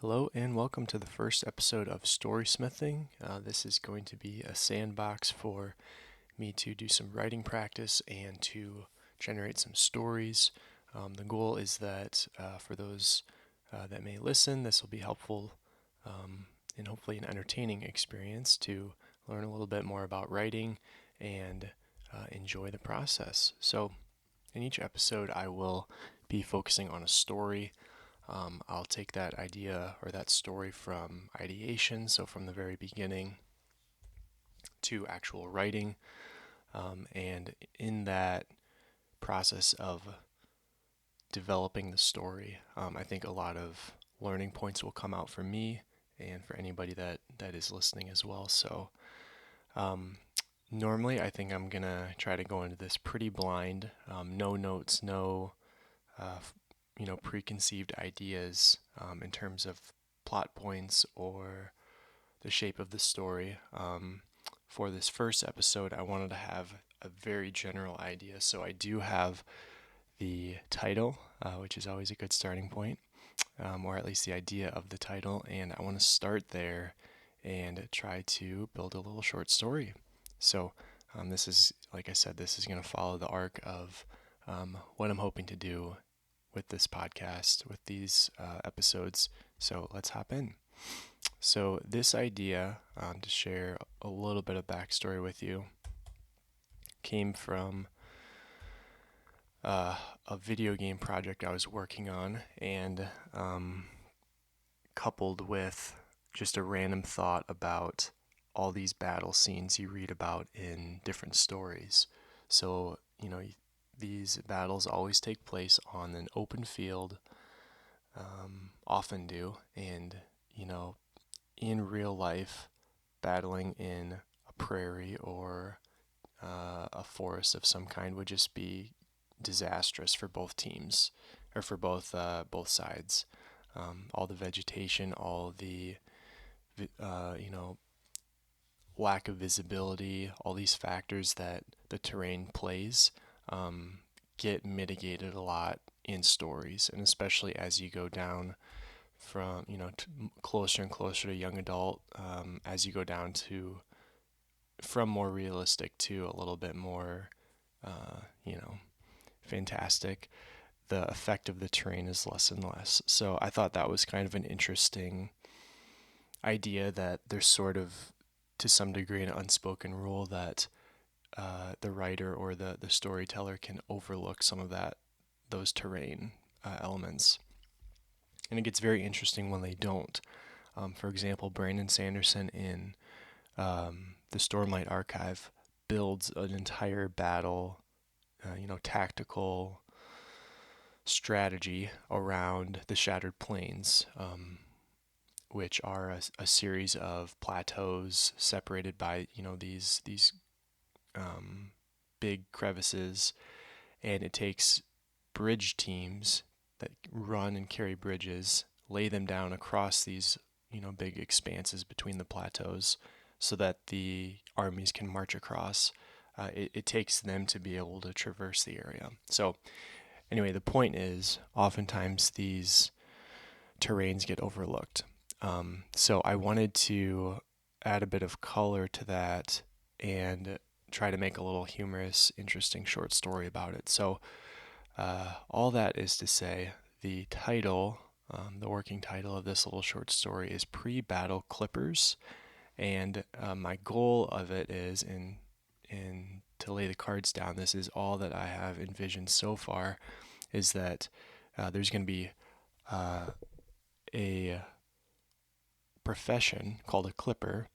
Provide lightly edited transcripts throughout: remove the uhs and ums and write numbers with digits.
Hello and welcome to the first episode of Storysmithing. This is going to be a sandbox for me to do some writing practice and to generate some stories. The goal is that for those that may listen, this will be helpful and hopefully an entertaining experience to learn a little bit more about writing and enjoy the process. So, in each episode, I will be focusing on a story. I'll take that idea or that story from ideation, so from the very beginning to actual writing. And in that process of developing the story, I think a lot of learning points will come out for me and for anybody that is listening as well. So, normally, I think I'm going to try to go into this pretty blind, no notes, no uh, preconceived ideas in terms of plot points or the shape of the story. For this first episode, I wanted to have a very general idea, so I do have the title, which is always a good starting point, or at least the idea of the title, and I want to start there and try to build a little short story. So, this is, like I said, this is going to follow the arc of what I'm hoping to do with this podcast, with these episodes. So let's hop in. So, this idea, to share a little bit of backstory with you, came from a video game project I was working on, and coupled with just a random thought about all these battle scenes you read about in different stories. So, these battles always take place on an open field, often do, and, in real life, battling in a prairie or a forest of some kind would just be disastrous for both teams, or for both sides. All the vegetation, all the lack of visibility, all these factors that the terrain plays get mitigated a lot in stories, and especially as you go down from closer and closer to young adult, as you go down to from more realistic to a little bit more fantastic, the effect of the terrain is less and less. So I thought that was kind of an interesting idea, that there's sort of, to some degree, an unspoken rule that the writer or the storyteller can overlook some of those terrain elements. And it gets very interesting when they don't. For example, Brandon Sanderson in the Stormlight Archive builds an entire battle, tactical strategy around the Shattered Plains, which are a series of plateaus separated by these big crevices, and it takes bridge teams that run and carry bridges, lay them down across these big expanses between the plateaus, so that the armies can march across. It takes them to be able to traverse the area. So anyway, the point is, oftentimes these terrains get overlooked. So I wanted to add a bit of color to that and try to make a little humorous, interesting short story about it. So all that is to say, the title, the working title of this little short story is Pre-Battle Clippers, and my goal of it is, in to lay the cards down, this is all that I have envisioned so far, is that there's going to be a profession called a clipper,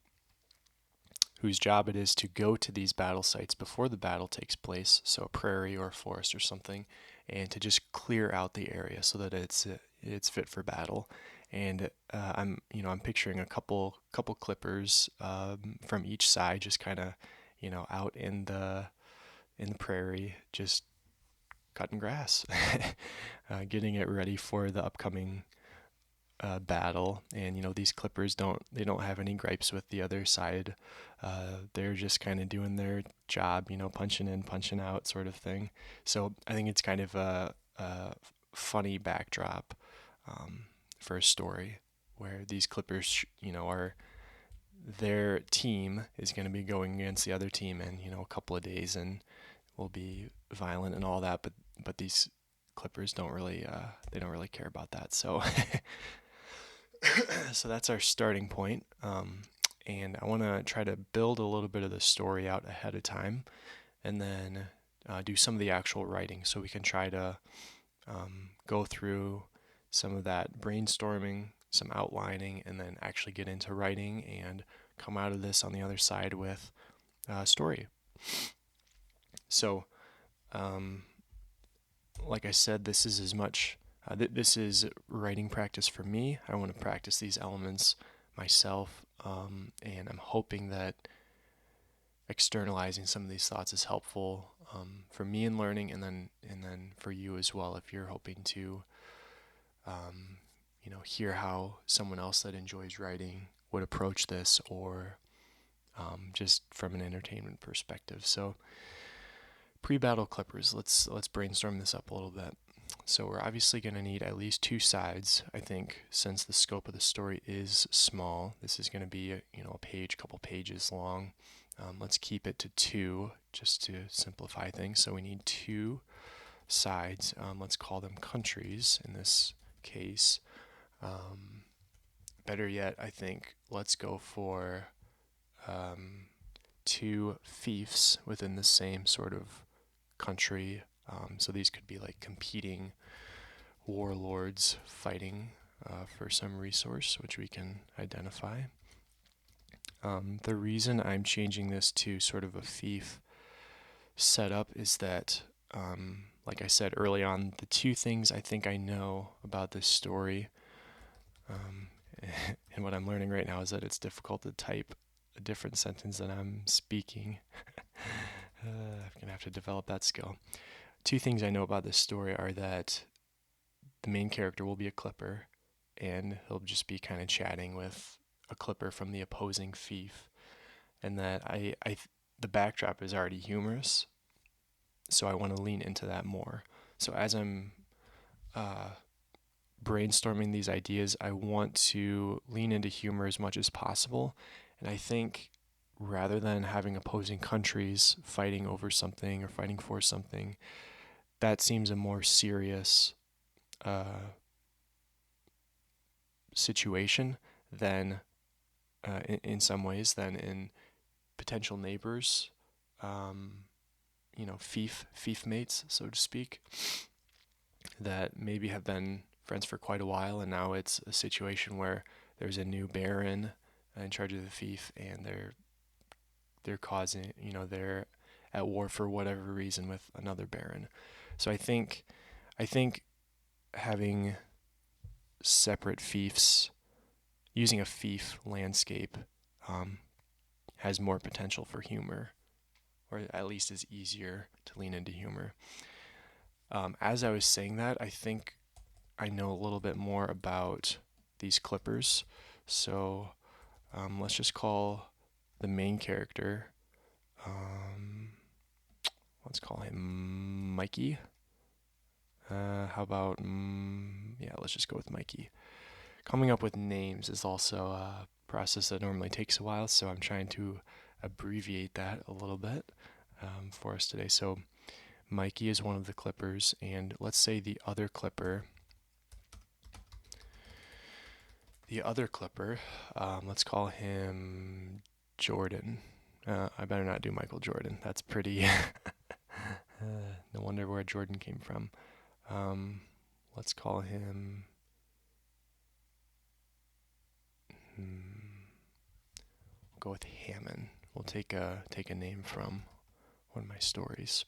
whose job it is to go to these battle sites before the battle takes place, so a prairie or a forest or something, and to just clear out the area so that it's fit for battle. And I'm picturing a couple clippers from each side, just kind of out in the prairie, just cutting grass, getting it ready for the upcoming battle. And these clippers don't have any gripes with the other side. They're just kind of doing their job, punching in, punching out, sort of thing. So I think it's kind of a funny backdrop for a story, where these clippers, are their team is going to be going against the other team in, a couple of days and will be violent and all that, but these clippers don't really they don't really care about that. So so that's our starting point. And I want to try to build a little bit of the story out ahead of time, and then do some of the actual writing, so we can try to go through some of that brainstorming, some outlining, and then actually get into writing and come out of this on the other side with a story. So, like I said, this is as much, this is writing practice for me. I want to practice these elements myself, and I'm hoping that externalizing some of these thoughts is helpful for me in learning, and then for you as well, if you're hoping to hear how someone else that enjoys writing would approach this, or just from an entertainment perspective. So pre-battle clippers, let's brainstorm this up a little bit. So we're obviously going to need at least 2 sides. I think since the scope of the story is small, this is going to be a couple pages long. Let's keep it to 2 just to simplify things. So we need 2 sides. Let's call them countries in this case. Better yet, I think let's go for 2 fiefs within the same sort of country. So these could be like competing warlords fighting for some resource, which we can identify. The reason I'm changing this to sort of a fief setup is that, like I said early on, the 2 things I think I know about this story, and what I'm learning right now is that it's difficult to type a different sentence than I'm speaking. I'm going to have to develop that skill. 2 things I know about this story are that the main character will be a clipper, and he'll just be kind of chatting with a clipper from the opposing fief, and that the backdrop is already humorous, so I want to lean into that more. So as I'm brainstorming these ideas, I want to lean into humor as much as possible, and I think rather than having opposing countries fighting over something or fighting for something, that seems a more serious situation than in some ways than in potential neighbors, fief mates, so to speak, that maybe have been friends for quite a while, and now it's a situation where there's a new baron in charge of the fief, and they're causing, they're at war for whatever reason with another baron. So I think having separate fiefs, using a fief landscape, has more potential for humor, or at least is easier to lean into humor. As I was saying that, I think I know a little bit more about these clippers. So let's just call the main character, let's call him Mikey. How about, let's just go with Mikey. Coming up with names is also a process that normally takes a while, so I'm trying to abbreviate that a little bit for us today. So Mikey is one of the clippers, and let's say the other clipper, let's call him Jordan. I better not do Michael Jordan. That's pretty... no wonder where Jordan came from. Let's call him... We'll go with Hammond. We'll take a name from one of my stories.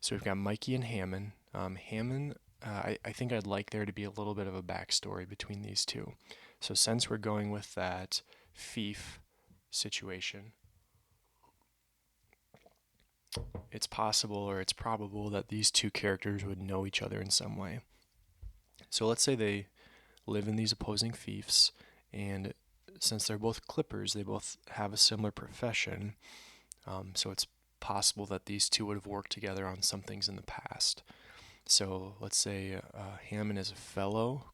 So we've got Mikey and Hammond. Hammond, I think I'd like there to be a little bit of a backstory between these two. So since we're going with that fief situation, it's possible, or it's probable, that these 2 characters would know each other in some way. So let's say they live in these opposing fiefs, and since they're both clippers, they both have a similar profession, so it's possible that these 2 would have worked together on some things in the past. So let's say Hammond is a fellow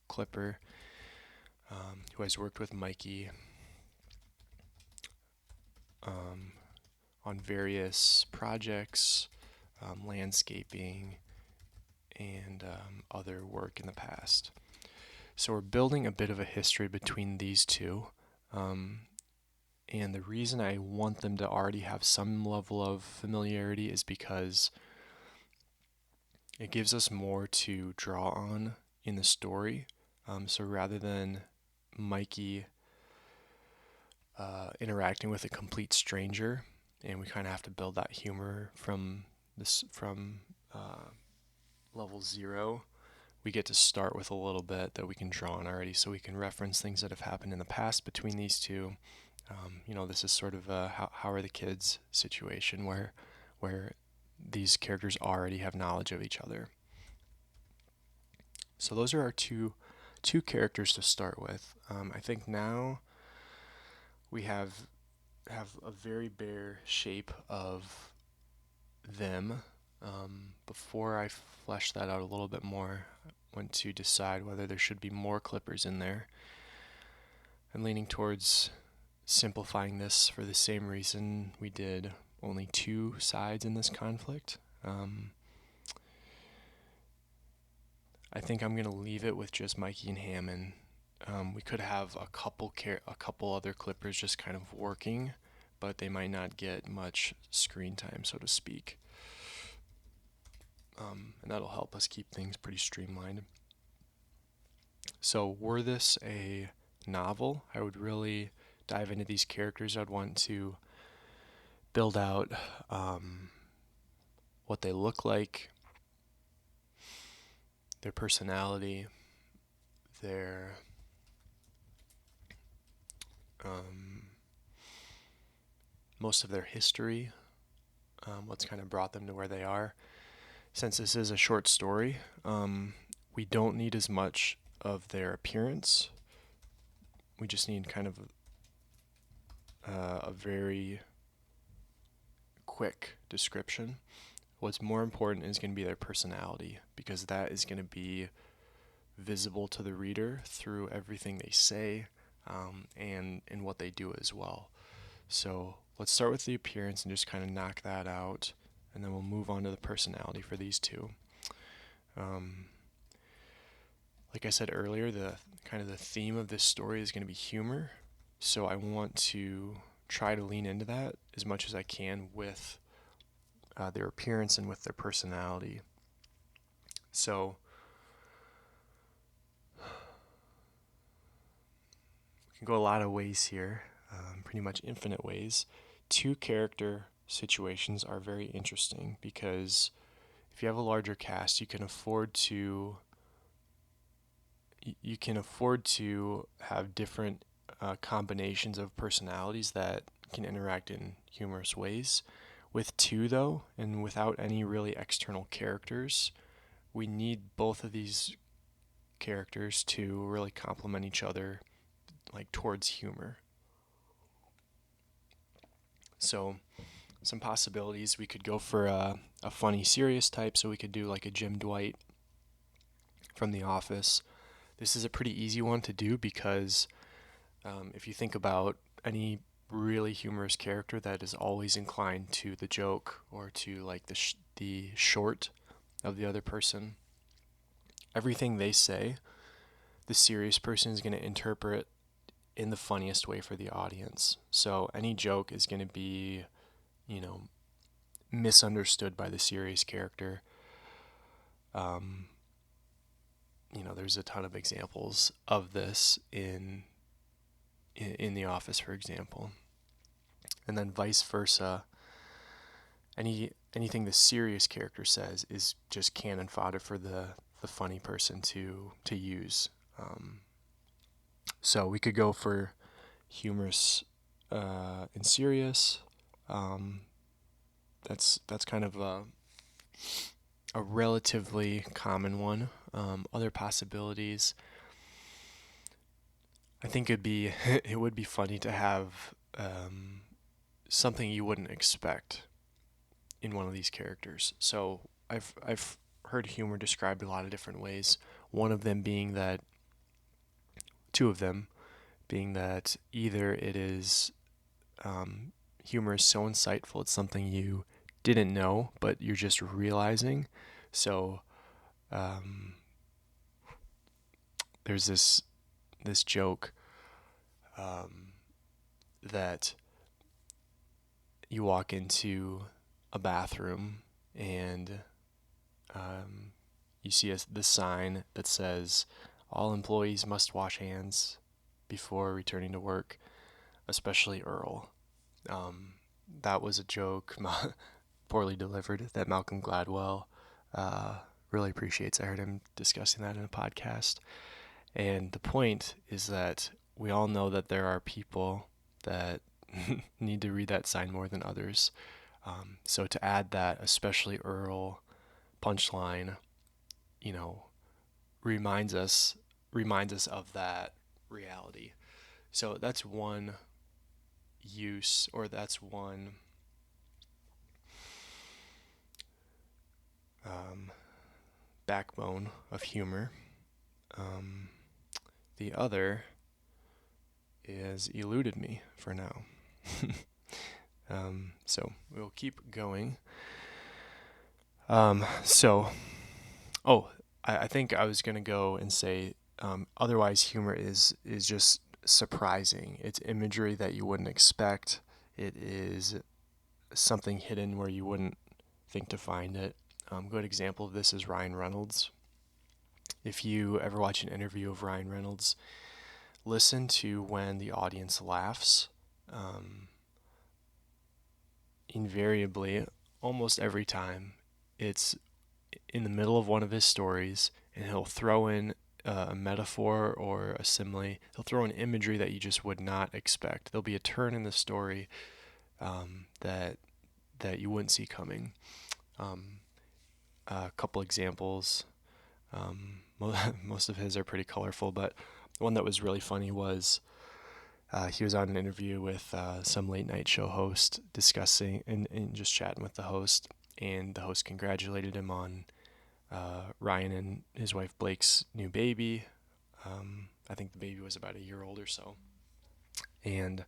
clipper, who has worked with Mikey on various projects, landscaping, and other work in the past. So we're building a bit of a history between these two. And the reason I want them to already have some level of familiarity is because it gives us more to draw on in the story. So rather than Mikey interacting with a complete stranger, and we kind of have to build that humor from level 0, we get to start with a little bit that we can draw on already, so we can reference things that have happened in the past between these two. This is sort of a how are the kids situation where these characters already have knowledge of each other. So those are our two characters to start with. I think now we have a very bare shape of them. Before I flesh that out a little bit more, I want to decide whether there should be more clippers in there. I'm leaning towards simplifying this for the same reason we did only 2 sides in this conflict. I think I'm going to leave it with just Mikey and Hammond. We could have a couple other clippers just kind of working, but they might not get much screen time, so to speak. And that'll help us keep things pretty streamlined. So were this a novel, I would really dive into these characters. I'd want to build out what they look like, their personality, their most of their history, what's kind of brought them to where they are. Since this is a short story, we don't need as much of their appearance. We just need kind of a very quick description. What's more important is going to be their personality, because that is going to be visible to the reader through everything they say and what they do as well. So let's start with the appearance and just kind of knock that out, and then we'll move on to the personality for these two. Like I said earlier, the theme of this story is going to be humor, so I want to try to lean into that as much as I can with their appearance and with their personality. So we can go a lot of ways here, pretty much infinite ways. 2 character situations are very interesting because if you have a larger cast, you can afford to have different combinations of personalities that can interact in humorous ways. With 2, though, and without any really external characters, we need both of these characters to really complement each other, like towards humor. So some possibilities, we could go for a funny, serious type, so we could do like a Jim Dwight from The Office. This is a pretty easy one to do because if you think about any really humorous character that is always inclined to the joke or to like the short of the other person, everything they say, the serious person is going to interpret in the funniest way for the audience. So any joke is going to be, misunderstood by the serious character. There's a ton of examples of this in The Office, for example. And then vice versa. Anything the serious character says is just cannon fodder for the funny person to use. So we could go for humorous and serious. That's kind of a relatively common one. Other possibilities, I think it would be funny to have something you wouldn't expect in one of these characters. So I've heard humor described a lot of different ways. One of them being that two of them being that either it is humor is so insightful, it's something you didn't know, but you're just realizing. So there's this joke that you walk into a bathroom and you see this sign that says all employees must wash hands before returning to work, especially Earl. That was a joke, poorly delivered, that Malcolm Gladwell really appreciates. I heard him discussing that in a podcast. And the point is that we all know that there are people that need to read that sign more than others. So to add that, especially Earl punchline, reminds us of that reality. So that's one use, or that's one backbone of humor. The other is eluded me for now. So we'll keep going. I think I was going to go and say, otherwise humor is just surprising. It's imagery that you wouldn't expect. It is something hidden where you wouldn't think to find it. Good example of this is Ryan Reynolds. If you ever watch an interview of Ryan Reynolds, listen to when the audience laughs. Invariably, almost every time, it's in the middle of one of his stories, and he'll throw in a metaphor or a simile. He'll throw in imagery that you just would not expect. There'll be a turn in the story that you wouldn't see coming. A couple examples. Most of his are pretty colorful, but one that was really funny was he was on an interview with some late night show host discussing and just chatting with the host, and the host congratulated him on Ryan and his wife Blake's new baby. I think the baby was about a year old or so, and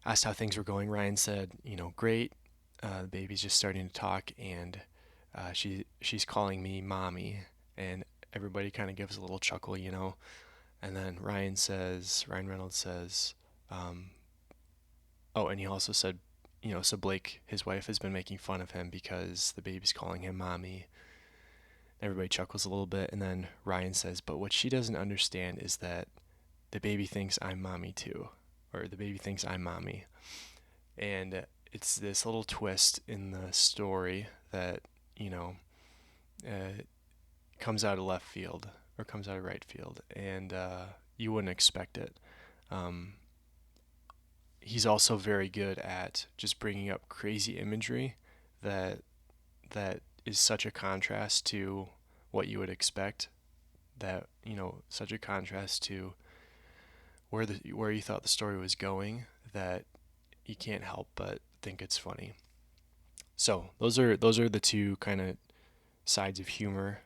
asked how things were going. Ryan said, great. The baby's just starting to talk, and she's calling me mommy, and everybody kind of gives a little chuckle, And then Ryan Reynolds says, and he also said, so Blake, his wife, has been making fun of him because the baby's calling him mommy. Everybody chuckles a little bit, and then Ryan says, but what she doesn't understand is that the baby thinks I'm mommy too, or the baby thinks I'm mommy. And it's this little twist in the story that, comes out of left field or comes out of right field, and you wouldn't expect it. He's also very good at just bringing up crazy imagery that is such a contrast to what you would expect, that such a contrast to where you thought the story was going, that you can't help but think it's funny. So those are the two kind of sides of humor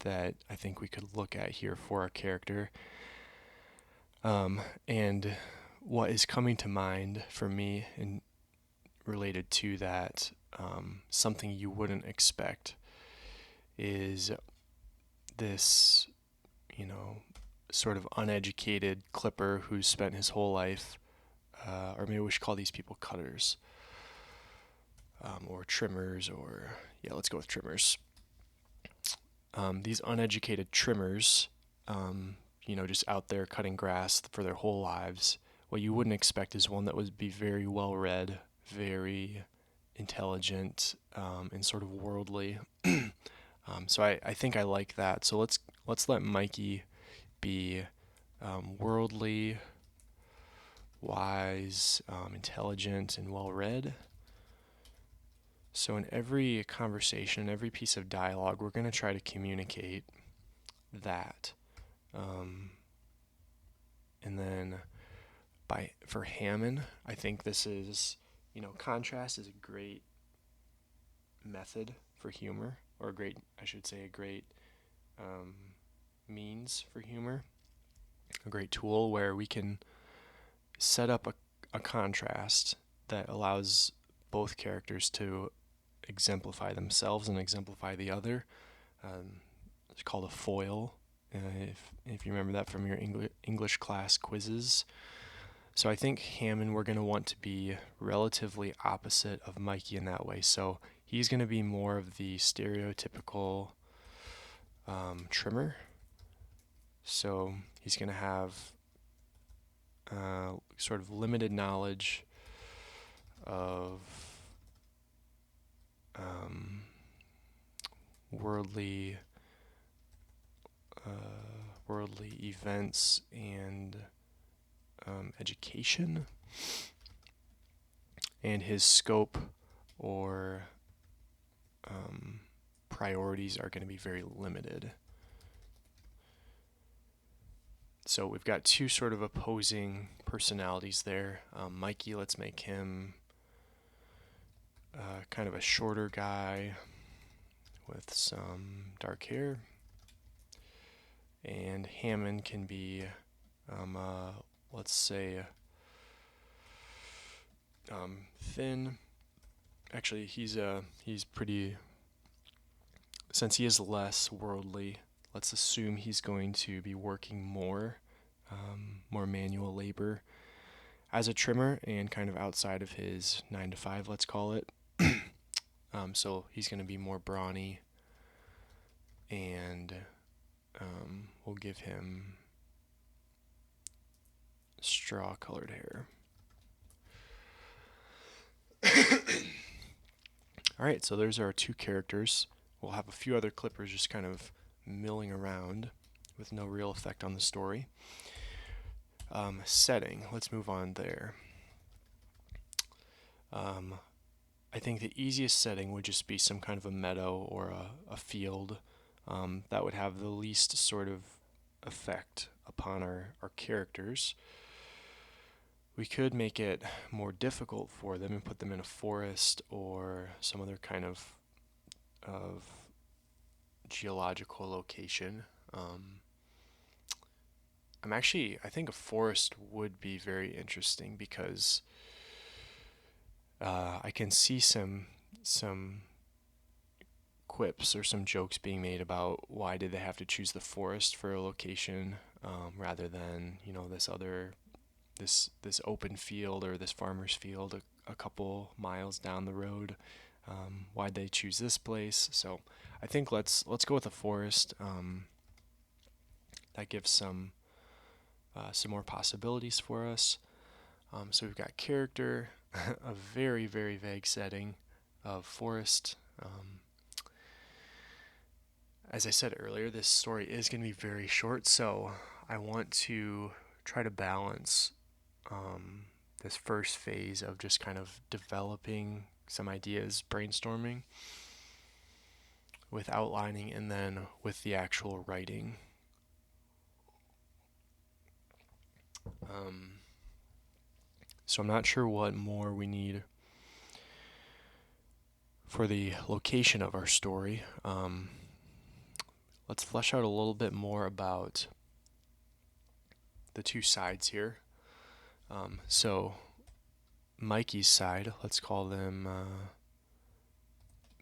that I think we could look at here for our character. And what is coming to mind for me and related to that, something you wouldn't expect, is this, sort of uneducated clipper who's spent his whole life, or maybe we should call these people cutters, or trimmers, or let's go with trimmers. These uneducated trimmers, just out there cutting grass for their whole lives. What you wouldn't expect is one that would be very well read, very intelligent, and sort of worldly. So I think I like that. So let's let Mikey be worldly, wise, intelligent, and well read. So in every conversation, every piece of dialogue, we're going to try to communicate that. And then for Hammond, I think this is, contrast is a great method for humor, or a great means for humor. a great tool where we can set up a contrast that allows both characters to exemplify themselves and exemplify the other. It's called a foil, if you remember that from your English class quizzes. So I think Hammond, we're going to want to be relatively opposite of Mikey in that way. So he's going to be more of the stereotypical trimmer. So he's going to have sort of limited knowledge of worldly events and education, and his scope or priorities are going to be very limited. So we've got two sort of opposing personalities there. Mikey, let's make him kind of a shorter guy with some dark hair. And Hammond can be, let's say, thin. Actually, he's pretty, since he is less worldly, let's assume he's going to be working more manual labor as a trimmer and kind of outside of his 9 to 5, let's call it. So he's going to be more brawny, and we'll give him straw-colored hair. Alright, so there's our two characters. We'll have a few other clippers just kind of milling around with no real effect on the story. Setting, let's move on there. I think the easiest setting would just be some kind of a meadow or a field. That would have the least sort of effect upon our characters. We could make it more difficult for them and put them in a forest or some other kind of geological location. I think a forest would be very interesting because I can see some quips or some jokes being made about why did they have to choose the forest for a location rather than this open field or this farmer's field a couple miles down the road. Why'd they choose this place? So I think let's go with a forest. That gives some more possibilities for us. So we've got character, a very, very vague setting of forest. As I said earlier, this story is going to be very short, so I want to try to balance this first phase of just kind of developing some ideas, brainstorming, with outlining, and then with the actual writing. So I'm not sure what more we need for the location of our story. Let's flesh out a little bit more about the two sides here. So Mikey's side, let's call them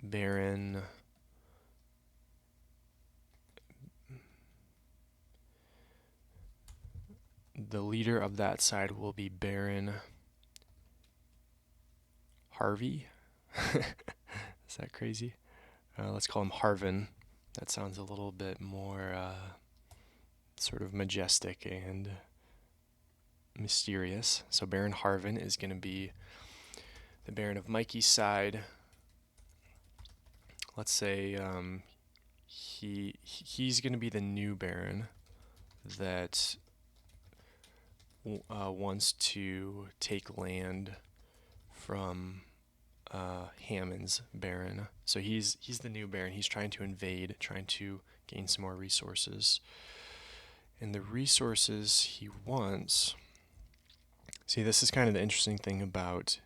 Baron. The leader of that side will be Baron Harvey. Is that crazy? Let's call him Harvin. That sounds a little bit more sort of majestic and mysterious. So Baron Harvin is going to be the Baron of Mikey's side. Let's say he's going to be the new Baron that wants to take land from Hammond's Baron. So he's the new Baron. He's trying to invade, trying to gain some more resources. And the resources he wants... See, this is kind of the interesting thing about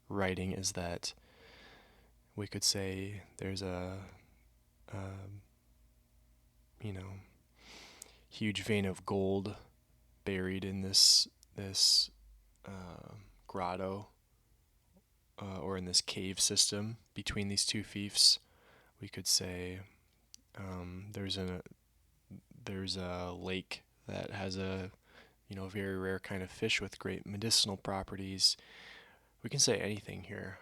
writing, is that we could say there's a huge vein of gold buried in this grotto or in this cave system between these two fiefs. We could say there's a lake that has a very rare kind of fish with great medicinal properties. We can say anything here.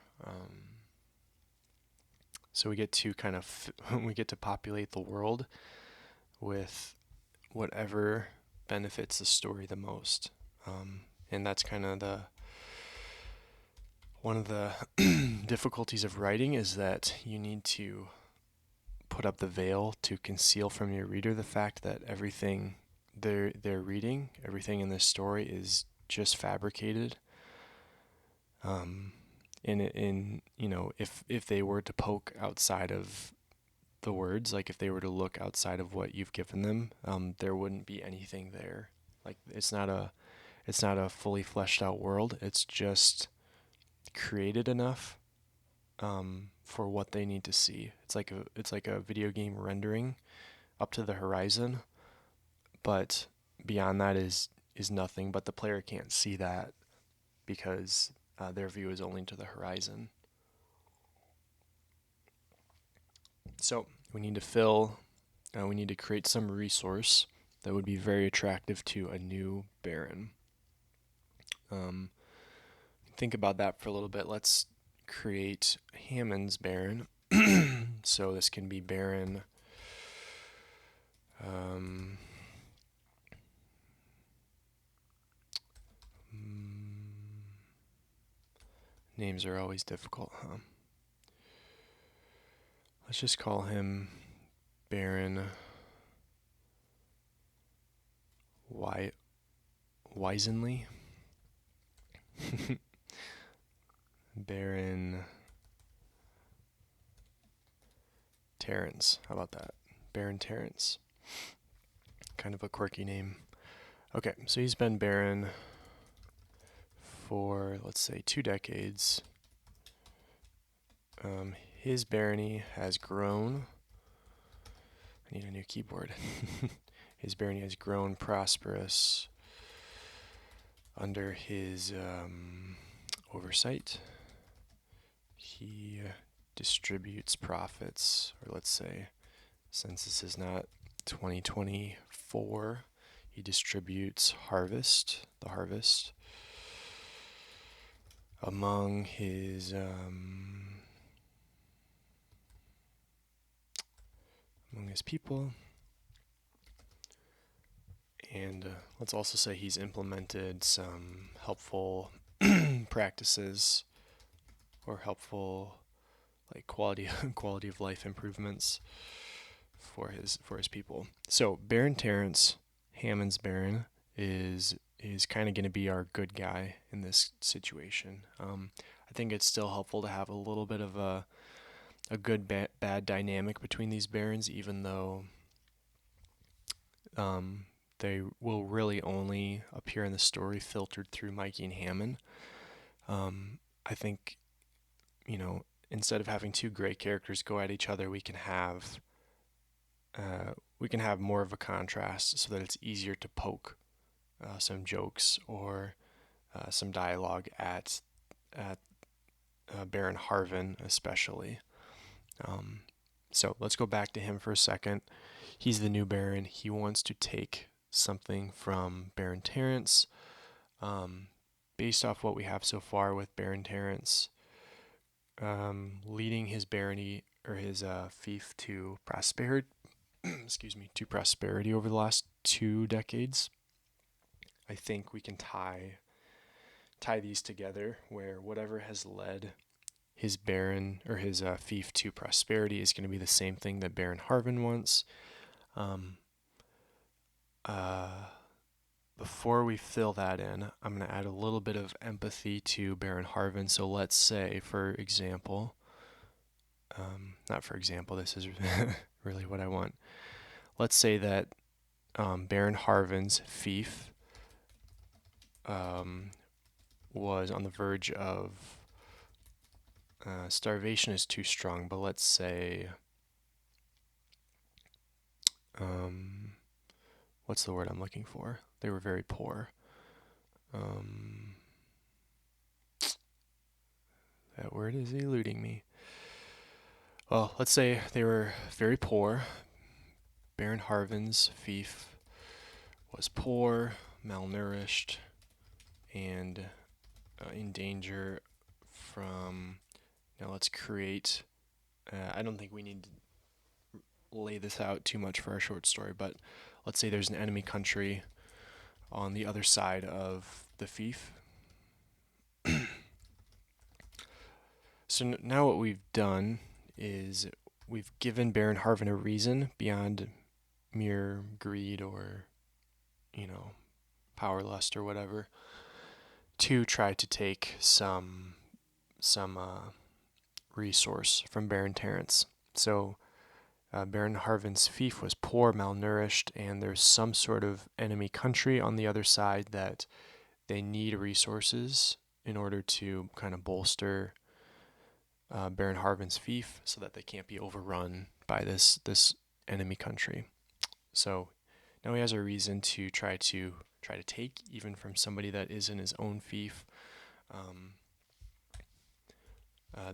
So we get to we get to populate the world with whatever benefits the story the most. And that's kind of one of the difficulties of writing, is that you need to put up the veil to conceal from your reader the fact that everything they're reading, everything in this story is just fabricated. If they were to poke outside of the words, like if they were to look outside of what you've given them, there wouldn't be anything there. Like it's not a fully fleshed out world. It's just created enough for what they need to see. It's like a video game rendering up to the horizon, but beyond that is nothing. But the player can't see that because their view is only to the horizon. So we need to create some resource that would be very attractive to a new baron. Think about that for a little bit. Let's create Hammond's baron. So this can be baron. Names are always difficult, huh? Let's just call him Baron Wisenly. Baron Terrence. How about that? Baron Terrence. Kind of a quirky name. Okay, so he's been Baron for, let's say, 2 decades. His barony has grown. I need a new keyboard. His barony has grown prosperous under his oversight. He distributes profits, or let's say, since this is not 2024, he distributes the harvest, among his people. And let's also say he's implemented some helpful practices or helpful quality of life improvements for his people. So Baron Terrence, Hammond's Baron, is kind of going to be our good guy in this situation. I think it's still helpful to have a little bit of a good bad dynamic between these barons, even though they will really only appear in the story filtered through Mikey and Hammond. I think, instead of having 2 great characters go at each other, we can have more of a contrast so that it's easier to poke some jokes or some dialogue at Baron Harvin especially. So let's go back to him for a second. He's the new Baron. He wants to take something from Baron Terrence. Based off what we have so far with Baron Terrence, leading his barony or his fief to prosperity, to prosperity over the last 2 decades. I think we can tie these together, where whatever has led his baron or his fief to prosperity is going to be the same thing that Baron Harvin wants. Before we fill that in, I'm going to add a little bit of empathy to Baron Harvin. So let's say, for example, this is really what I want. Let's say that Baron Harvin's fief was on the verge of starvation is too strong, but let's say what's the word I'm looking for? They were very poor. Um, that word is eluding me. Well, let's say they were very poor. Baron Harvin's fief was poor, malnourished, and in danger from. Now let's create. I don't think we need to lay this out too much for our short story, but let's say there's an enemy country on the other side of the fief. So now what we've done is we've given Baron Harvin a reason beyond mere greed or, power lust or whatever, to try to take some resource from Baron Terence. So Baron Harvin's fief was poor, malnourished, and there's some sort of enemy country on the other side that they need resources in order to kind of bolster Baron Harvin's fief so that they can't be overrun by this enemy country. So now he has a reason to try to take even from somebody that is in his own fief.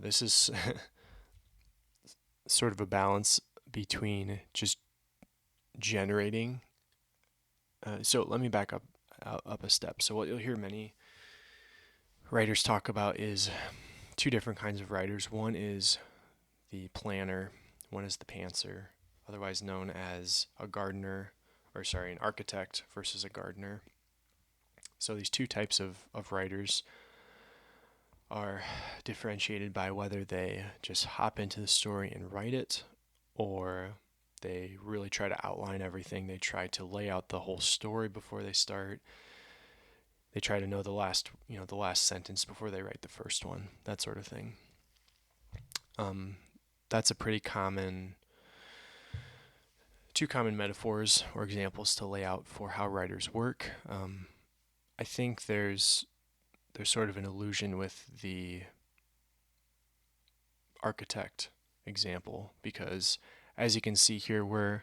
This is sort of a balance between just generating. So let me back up a step. So what you'll hear many writers talk about is two different kinds of writers. One is the planner, one is the pantser, otherwise known as an architect versus a gardener. So these two types of writers are differentiated by whether they just hop into the story and write it, or they really try to outline everything. They try to lay out the whole story before they start. They try to know the last sentence before they write the first one, that sort of thing. That's a pretty two common metaphors or examples to lay out for how writers work. I think there's sort of an illusion with the architect example, because as you can see here, we're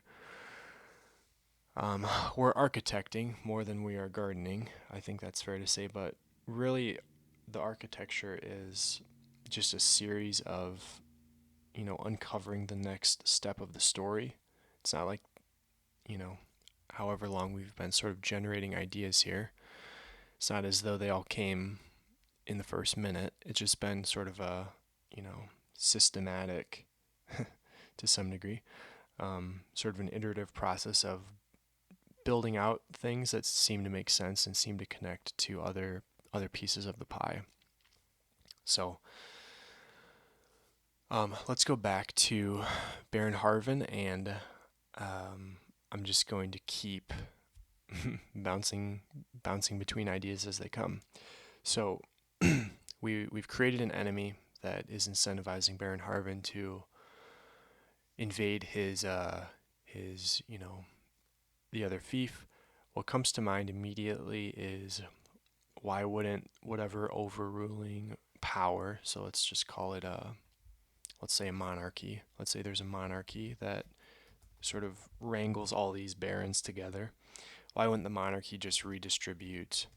architecting more than we are gardening. I think that's fair to say, but really the architecture is just a series of uncovering the next step of the story. It's not like however long we've been sort of generating ideas here, it's not as though they all came in the first minute. It's just been sort of a systematic to some degree, sort of an iterative process of building out things that seem to make sense and seem to connect to other pieces of the pie. So let's go back to Baron Harvin, and I'm just going to keep bouncing between ideas as they come. So we've created an enemy that is incentivizing Baron Harvin to invade his the other fief. What comes to mind immediately is, why wouldn't whatever overruling power, so let's just call it let's say a monarchy. Let's say there's a monarchy that sort of wrangles all these barons together. Why wouldn't the monarchy just redistribute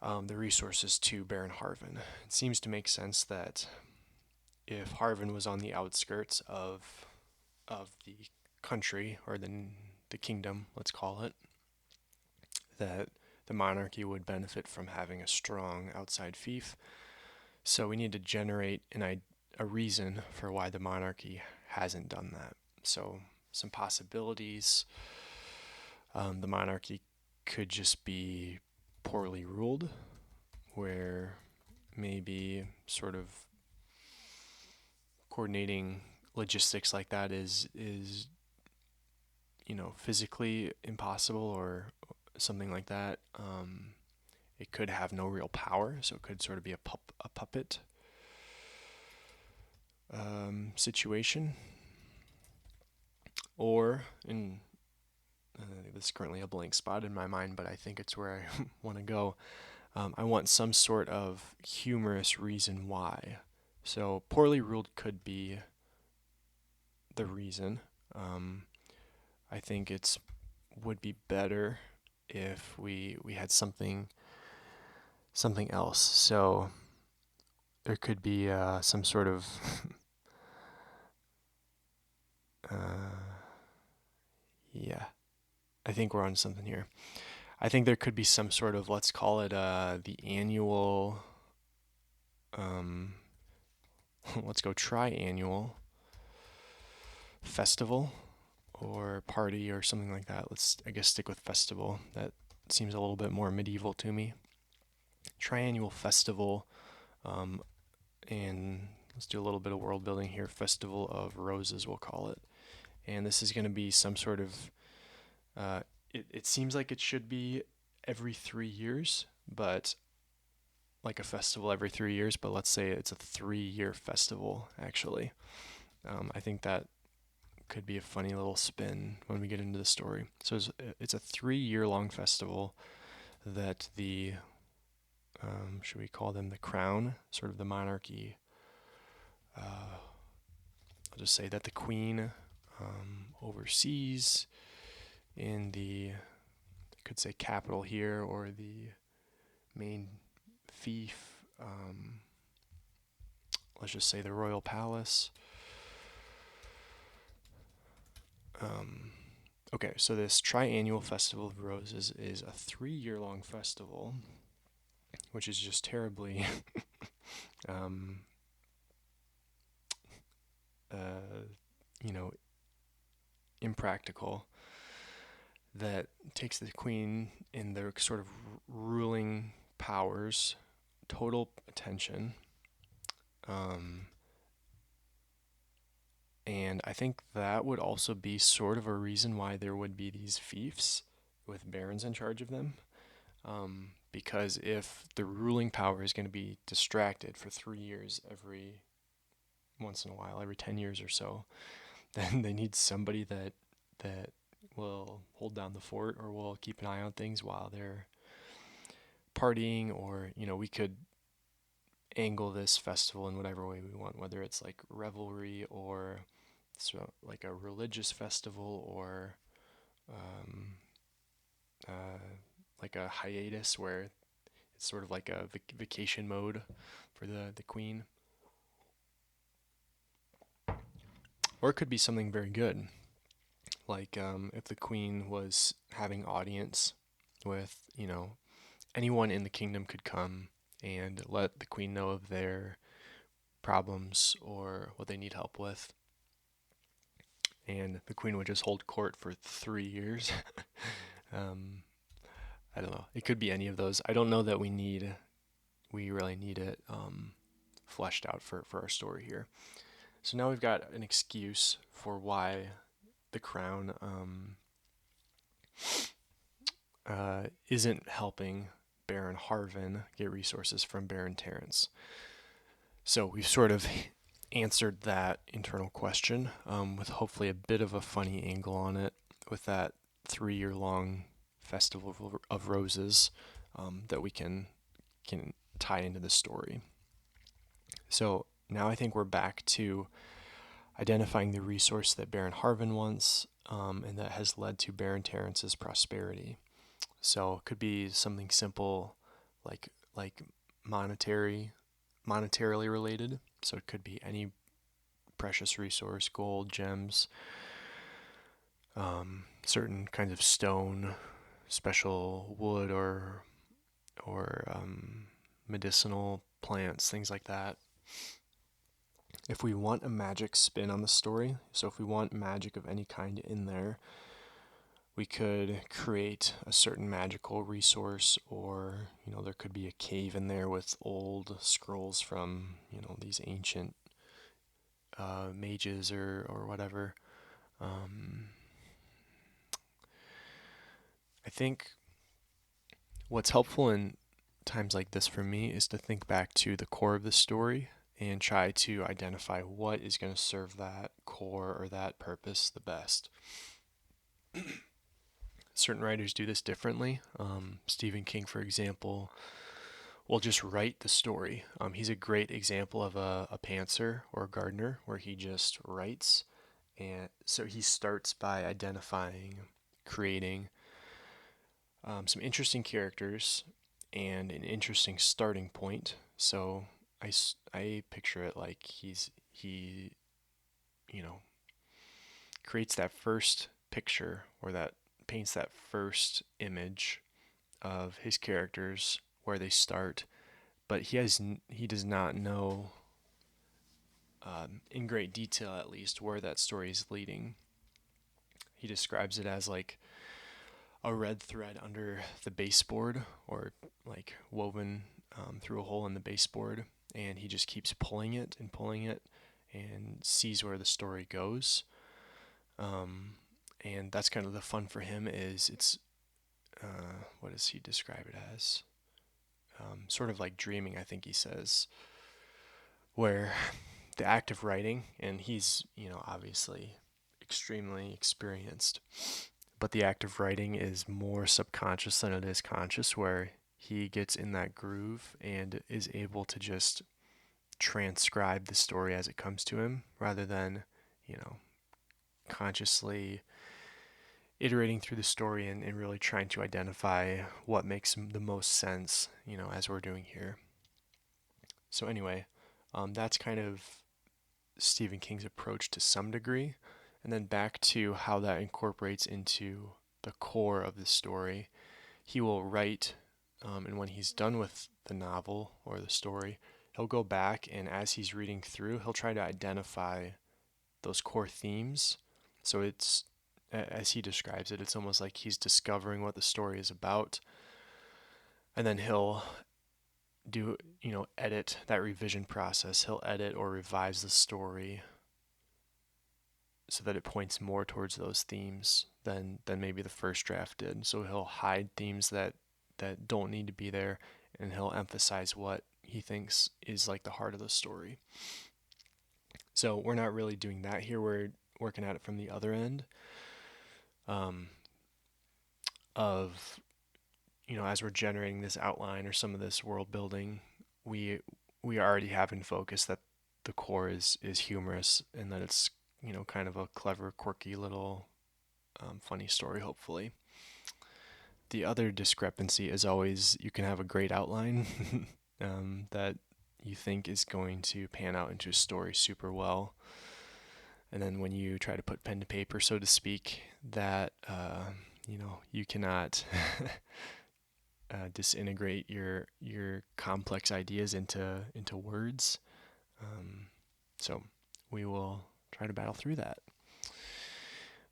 the resources to Baron Harvin? It seems to make sense that if Harvin was on the outskirts of the country, or the kingdom, let's call it, that the monarchy would benefit from having a strong outside fief. So we need to generate a reason for why the monarchy hasn't done that. So some possibilities. The monarchy could just be poorly ruled, where maybe sort of coordinating logistics like that is physically impossible, or something like that. It could have no real power, so it could sort of be a puppet situation. Or, this is currently a blank spot in my mind, but I think it's where I want to go. I want some sort of humorous reason why. So poorly ruled could be the reason. I think it's would be better if we had something else. So there could be some sort of yeah. I think we're on something here. I think there could be some sort of, let's call it the annual, let's go triannual festival or party or something like that. Let's, I guess, stick with festival. That seems a little bit more medieval to me. Triannual festival, and let's do a little bit of world building here. Festival of Roses, we'll call it. And this is going to be some sort of, it seems like it should be every 3 years, but like a festival every 3 years, but let's say it's a 3-year festival, actually. I think that could be a funny little spin when we get into the story. So it's a 3-year long festival that the, should we call them the crown, sort of the monarchy? I'll just say that the queen oversees in the, I could say capital here, or the main fief, let's just say the royal palace. Okay, so this triannual Festival of Roses is a 3-year long festival, which is just terribly you know, impractical, that takes the queen in their sort of ruling powers, total attention. And I think that would also be sort of a reason why there would be these fiefs with barons in charge of them. Because if the ruling power is going to be distracted for 3 years every once in a while, every 10 years or so, then they need somebody that will hold down the fort or will keep an eye on things while they're partying. Or, we could angle this festival in whatever way we want, whether it's like revelry or like a religious festival, or like a hiatus where it's sort of like a vacation mode for the queen. Or it could be something very good, like if the queen was having audience with, anyone in the kingdom could come and let the queen know of their problems or what they need help with. And the queen would just hold court for 3 years. I don't know. It could be any of those. I don't know that we really need it fleshed out for our story here. So now we've got an excuse for why the crown isn't helping Baron Harvin get resources from Baron Terrence. So we've sort of answered that internal question with hopefully a bit of a funny angle on it, with that 3-year long Festival of Roses that we can tie into the story. So now I think we're back to identifying the resource that Baron Harvin wants, and that has led to Baron Terrence's prosperity. So it could be something simple, like monetarily related. So it could be any precious resource, gold, gems, certain kinds of stone, special wood, or medicinal plants, things like that. If we want a magic spin on the story, so if we want magic of any kind in there, we could create a certain magical resource, or, there could be a cave in there with old scrolls from, these ancient mages or whatever. I think what's helpful in times like this for me is to think back to the core of the story and try to identify what is going to serve that core or that purpose the best. Certain writers do this differently. Stephen King, for example, will just write the story. He's a great example of a pantser or a gardener, where he just writes. And so he starts by identifying creating some interesting characters and an interesting starting point. So I picture it like he you know creates that first picture, or that paints that first image of his characters, where they start, but he does not know, in great detail at least, where that story is leading. He describes it as like a red thread under the baseboard, or like woven through a hole in the baseboard, and he just keeps pulling it and sees where the story goes. And that's kind of the fun for him. Is it's what does he describe it as? Sort of like dreaming, I think he says, where the act of writing, and he's, obviously extremely experienced, but the act of writing is more subconscious than it is conscious, where he gets in that groove and is able to just transcribe the story as it comes to him, rather than, consciously iterating through the story and really trying to identify what makes the most sense, as we're doing here. So anyway, that's kind of Stephen King's approach to some degree. And then back to how that incorporates into the core of the story. He will write, and when he's done with the novel or the story, he'll go back, and as he's reading through, he'll try to identify those core themes. So it's, as he describes it, it's almost like he's discovering what the story is about, and then he'll do, edit that revision process. He'll edit or revise the story so that it points more towards those themes than maybe the first draft did. So he'll hide themes that don't need to be there, and he'll emphasize what he thinks is like the heart of the story. So we're not really doing that here. We're working at it from the other end, of, as we're generating this outline or some of this world building, we already have in focus that the core is humorous, and that it's, kind of a clever, quirky little funny story, hopefully. The other discrepancy is always, you can have a great outline that you think is going to pan out into a story super well, and then when you try to put pen to paper, so to speak, that you cannot disintegrate your complex ideas into words. So we will try to battle through that.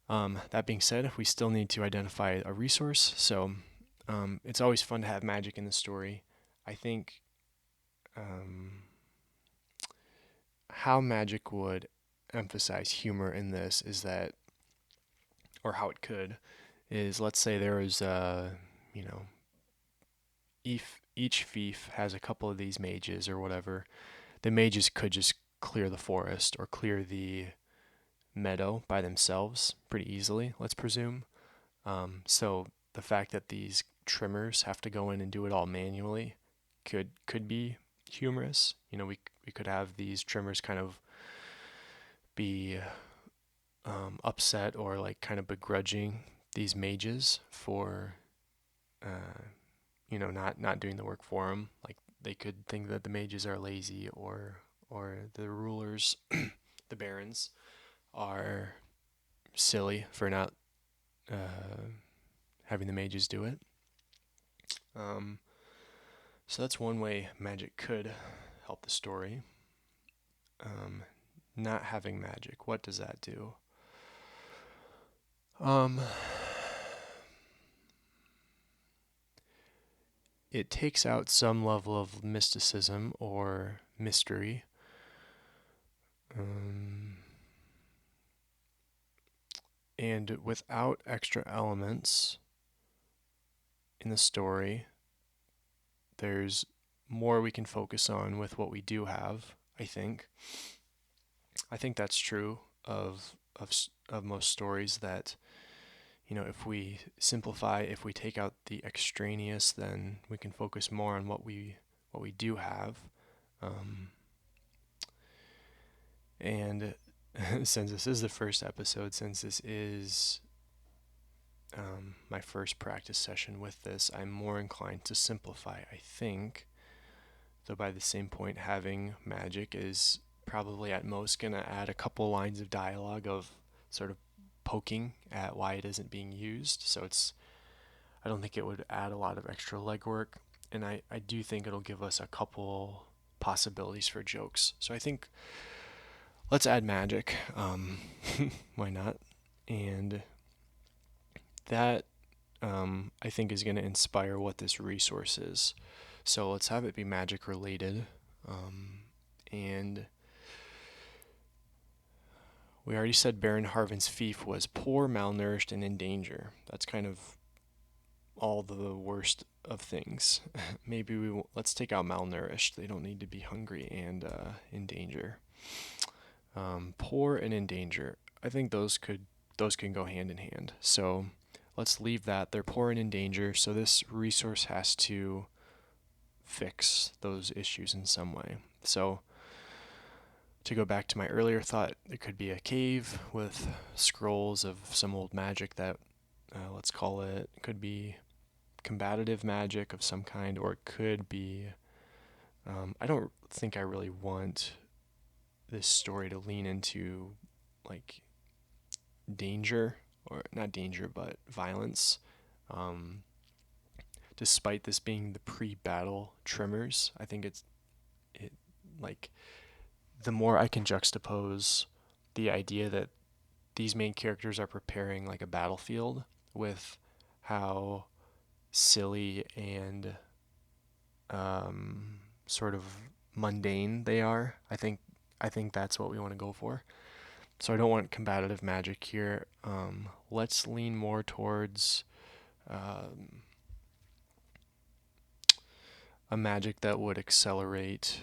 That being said, we still need to identify a resource. So it's always fun to have magic in the story. I think how magic would emphasize humor in this is that, or how it could, is, let's say there is each fief has a couple of these mages or whatever. The mages could just clear the forest or clear the meadow by themselves pretty easily, let's presume. So the fact that these trimmers have to go in and do it all manually could be humorous. We could have these trimmers kind of be upset, or like kind of begrudging these mages for not doing the work for them. Like, they could think that the mages are lazy, or the rulers, the barons, are silly for not having the mages do it. So that's one way magic could help the story. Not having magic, what does that do? It takes out some level of mysticism or mystery. And without extra elements in the story, there's more we can focus on with what we do have, I think. I think that's true of most stories, that, if we simplify, if we take out the extraneous, then we can focus more on what we do have. And since this is the first episode, since this is my first practice session with this, I'm more inclined to simplify, I think. Though by the same point, having magic is probably at most going to add a couple lines of dialogue of sort of poking at why it isn't being used. So I don't think it would add a lot of extra legwork. And I do think it'll give us a couple possibilities for jokes. So I think let's add magic. Why not? And that I think is going to inspire what this resource is. So let's have it be magic related. And we already said Baron Harvin's fief was poor, malnourished, and in danger. That's kind of all the worst of things. Maybe let's take out malnourished. They don't need to be hungry and in danger. Poor and in danger. I think those can go hand in hand. So let's leave that. They're poor and in danger. So this resource has to fix those issues in some way. So to go back to my earlier thought, it could be a cave with scrolls of some old magic that, let's call it, could be combative magic of some kind, or it could be, I don't think I really want this story to lean into like danger, or not danger, but violence. Despite this being the pre-battle Trimmers, I think it like the more I can juxtapose the idea that these main characters are preparing like a battlefield with how silly and sort of mundane they are. I think that's what we want to go for. So I don't want combative magic here. Let's lean more towards a magic that would accelerate,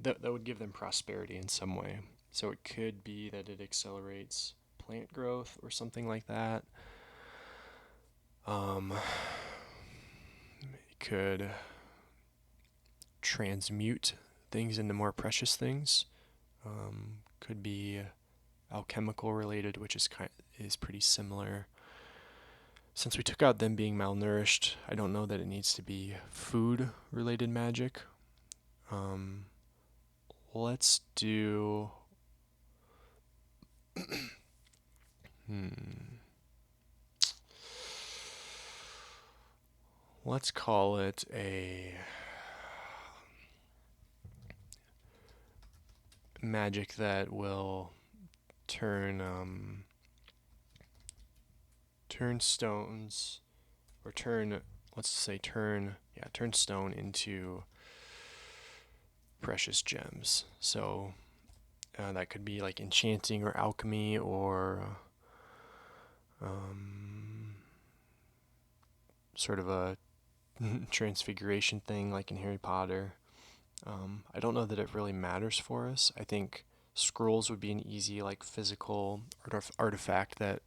that would give them prosperity in some way. So it could be that it accelerates plant growth or something like that. It could transmute things into more precious things. Could be alchemical related, which is pretty similar. Since we took out them being malnourished, I don't know that it needs to be food related magic. Let's do let's call it a magic that will turn stones, or turn stone into precious gems. So that could be like enchanting or alchemy, or sort of a transfiguration thing like in Harry Potter. I don't know that it really matters for us. I think scrolls would be an easy like physical artifact that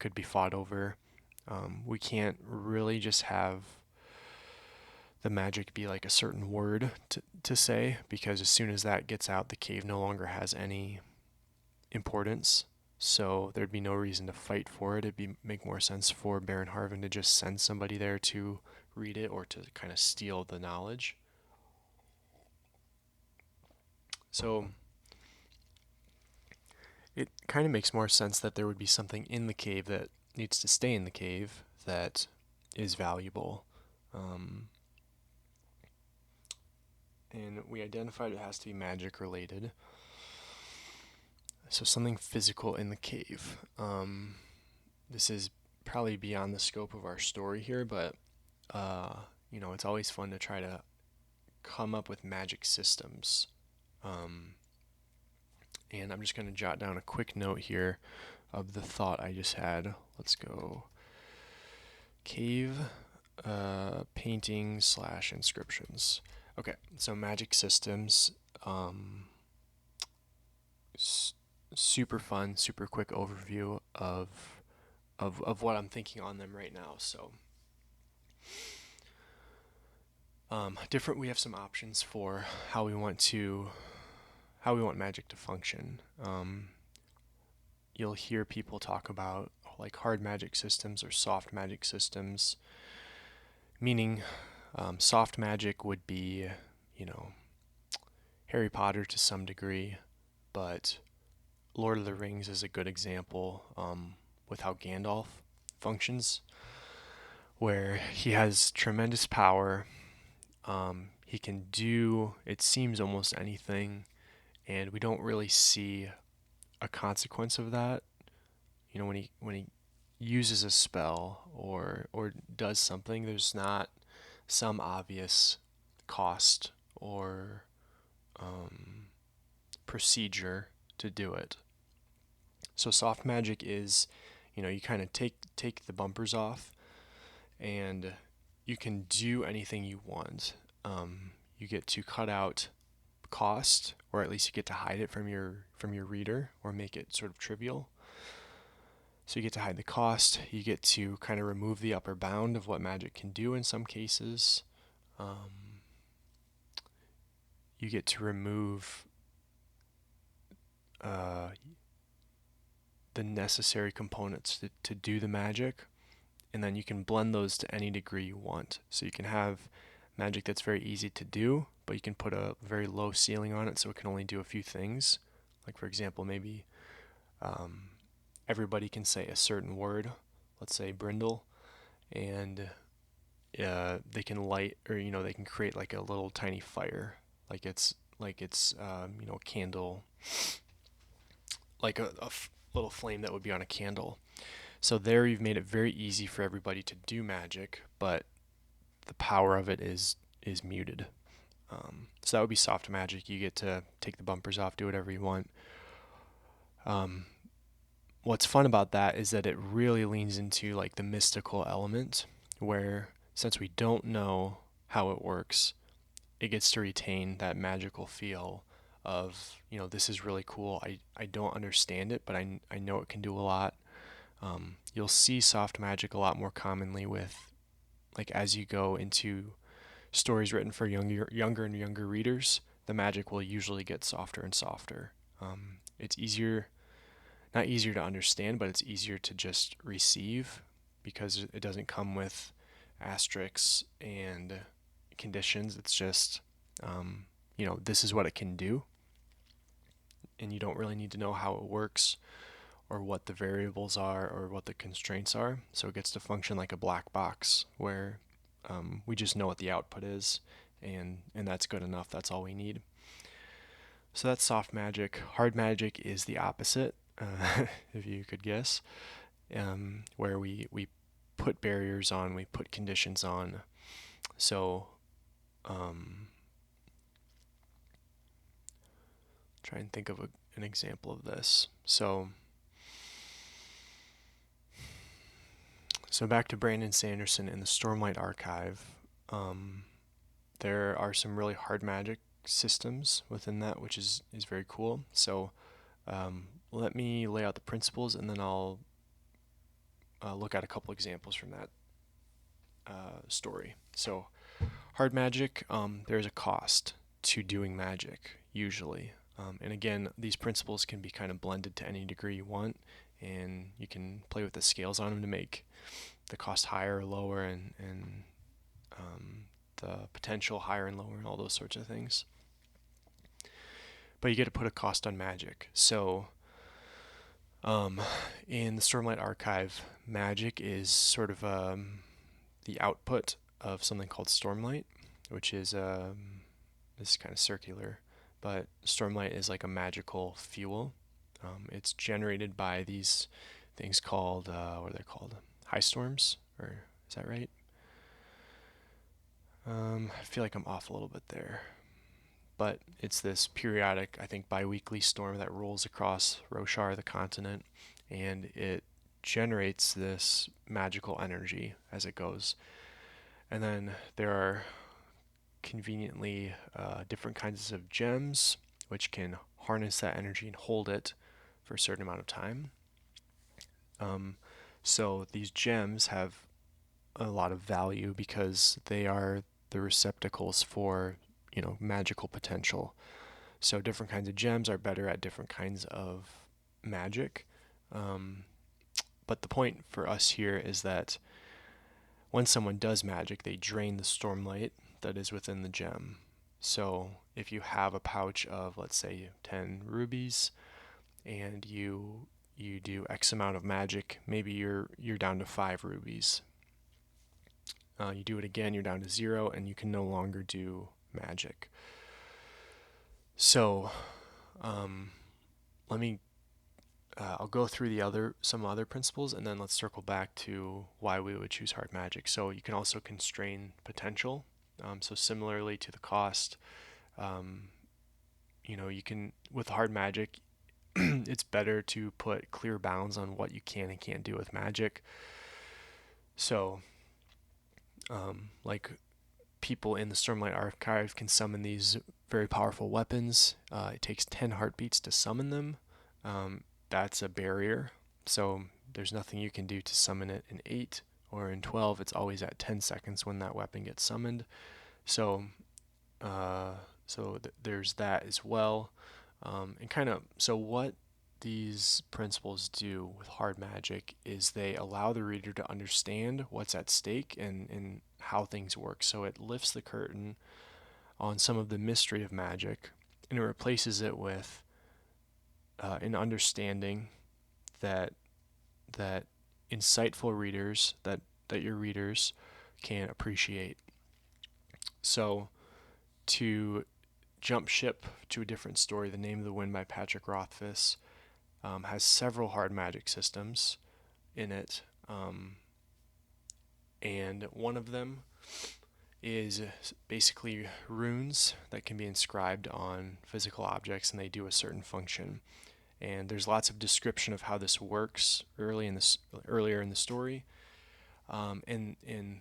could be fought over. We can't really just have the magic be like a certain word to say, because as soon as that gets out, the cave no longer has any importance. So there'd be no reason to fight for it. Make more sense for Baron Harvin to just send somebody there to read it, or to kind of steal the knowledge. So it kind of makes more sense that there would be something in the cave that needs to stay in the cave that is valuable. And we identified it has to be magic related. So something physical in the cave. This is probably beyond the scope of our story here, but it's always fun to try to come up with magic systems. And I'm just going to jot down a quick note here of the thought I just had. Let's go cave painting / inscriptions. Okay, so magic systems. Super fun, super quick overview of what I'm thinking on them right now. So we have some options for how we want magic to function. You'll hear people talk about like hard magic systems or soft magic systems, meaning soft magic would be, you know, Harry Potter to some degree, but Lord of the Rings is a good example with how Gandalf functions, where he has tremendous power. He can do, it seems, almost anything, and we don't really see a consequence of that. You know, when he uses a spell or does something, there's not some obvious cost or procedure to do it. So soft magic is, you know, you kind of take the bumpers off, and you can do anything you want. You get to cut out cost, or at least you get to hide it from your reader, or make it sort of trivial. So you get to hide the cost. You get to kind of remove the upper bound of what magic can do in some cases. You get to remove the necessary components to do the magic, and then you can blend those to any degree you want. So you can have magic that's very easy to do, but you can put a very low ceiling on it so it can only do a few things. Like, for example, maybe everybody can say a certain word, let's say brindle, and they can light, or you know, they can create like a little tiny fire, like it's you know, a candle, like a little flame that would be on a candle. So there you've made it very easy for everybody to do magic, but the power of it is muted. So that would be soft magic. You get to take the bumpers off, do whatever you want. What's fun about that is that it really leans into like the mystical element, where since we don't know how it works, it gets to retain that magical feel of, you know, this is really cool. I don't understand it, but I know it can do a lot. You'll see soft magic a lot more commonly with, like, as you go into stories written for younger and younger readers, the magic will usually get softer and softer. It's easier, not easier to understand, but it's easier to just receive because it doesn't come with asterisks and conditions. It's just, you know, this is what it can do, and you don't really need to know how it works or what the variables are or what the constraints are. So it gets to function like a black box where we just know what the output is, and that's good enough. That's all we need. So that's soft magic. Hard magic is the opposite, if you could guess, where we put barriers on, we put conditions on. So try and think of an example of this. So back to Brandon Sanderson in the Stormlight Archive. There are some really hard magic systems within that, which is very cool. So let me lay out the principles, and then I'll look at a couple examples from that story. So hard magic, there's a cost to doing magic, usually. And again, these principles can be kind of blended to any degree you want, and you can play with the scales on them to make the cost higher or lower, and the potential higher and lower, and all those sorts of things. But you get to put a cost on magic. So in the Stormlight Archive, magic is sort of the output of something called Stormlight, which is this is kind of circular, but Stormlight is like a magical fuel. It's generated by these things called, what are they called? High storms, or is that right? I feel like I'm off a little bit there. But it's this periodic, I think, bi-weekly storm that rolls across Roshar, the continent, and it generates this magical energy as it goes. And then there are conveniently different kinds of gems which can harness that energy and hold it for a certain amount of time. So these gems have a lot of value because they are the receptacles for, you know, magical potential. So different kinds of gems are better at different kinds of magic. But the point for us here is that when someone does magic, they drain the stormlight that is within the gem. So if you have a pouch of, let's say, 10 rubies, and you do X amount of magic, maybe you're down to 5 rubies. You do it again, you're down to 0, and you can no longer do magic. So let me I'll go through some other principles, and then let's circle back to why we would choose hard magic. So you can also constrain potential. So similarly to the cost, you can, with hard magic, it's better to put clear bounds on what you can and can't do with magic. So, like people in the Stormlight Archive can summon these very powerful weapons. It takes 10 heartbeats to summon them. That's a barrier. So there's nothing you can do to summon it in 8 or in 12. It's always at 10 seconds when that weapon gets summoned. So, there's that as well. So what these principles do with hard magic is they allow the reader to understand what's at stake and how things work. So it lifts the curtain on some of the mystery of magic, and it replaces it with an understanding that insightful readers, that your readers can appreciate. So to jump ship to a different story, The Name of the Wind by Patrick Rothfuss has several hard magic systems in it, and one of them is basically runes that can be inscribed on physical objects, and they do a certain function. And there's lots of description of how this works earlier in the story. And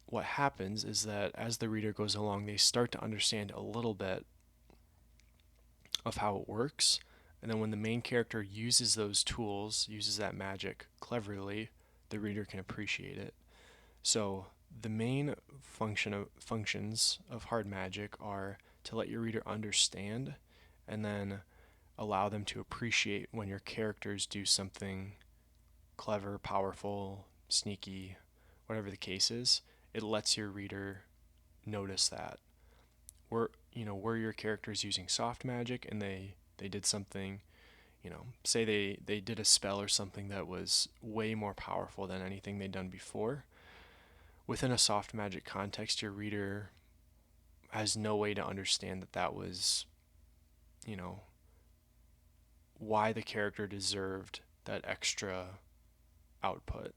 what happens is that as the reader goes along, they start to understand a little bit of how it works. And then when the main character uses those tools, uses that magic cleverly, the reader can appreciate it. So the main functions of hard magic are to let your reader understand, and then allow them to appreciate when your characters do something clever, powerful, sneaky, whatever the case is. It lets your reader notice that. Were your characters using soft magic and they did something, say they did a spell or something that was way more powerful than anything they'd done before. Within a soft magic context, your reader has no way to understand that was, why the character deserved that extra output.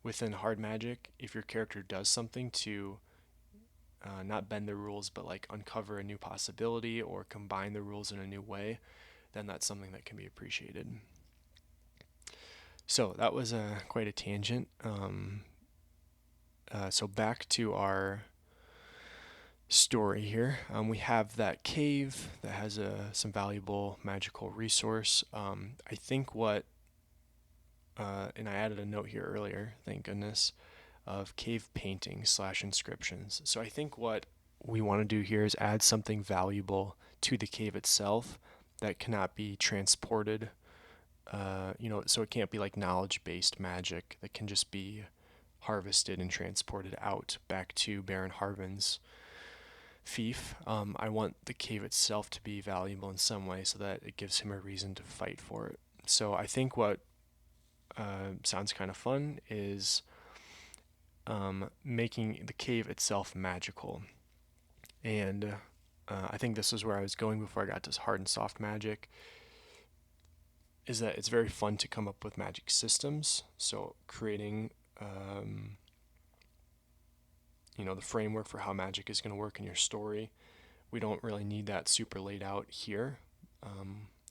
Within hard magic, if your character does something to not bend the rules, but like uncover a new possibility or combine the rules in a new way, then that's something that can be appreciated. So that was quite a tangent. So back to our story here. We have that cave that has some valuable magical resource. I think and I added a note here earlier, thank goodness, of cave paintings / inscriptions. So I think what we want to do here is add something valuable to the cave itself that cannot be transported. So it can't be like knowledge-based magic that can just be harvested and transported out back to Baron Harvin's fief. I want the cave itself to be valuable in some way so that it gives him a reason to fight for it. So I think what sounds kind of fun is making the cave itself magical. And I think this is where I was going before I got to hard and soft magic, is that it's very fun to come up with magic systems. So creating the framework for how magic is going to work in your story. We don't really need that super laid out here.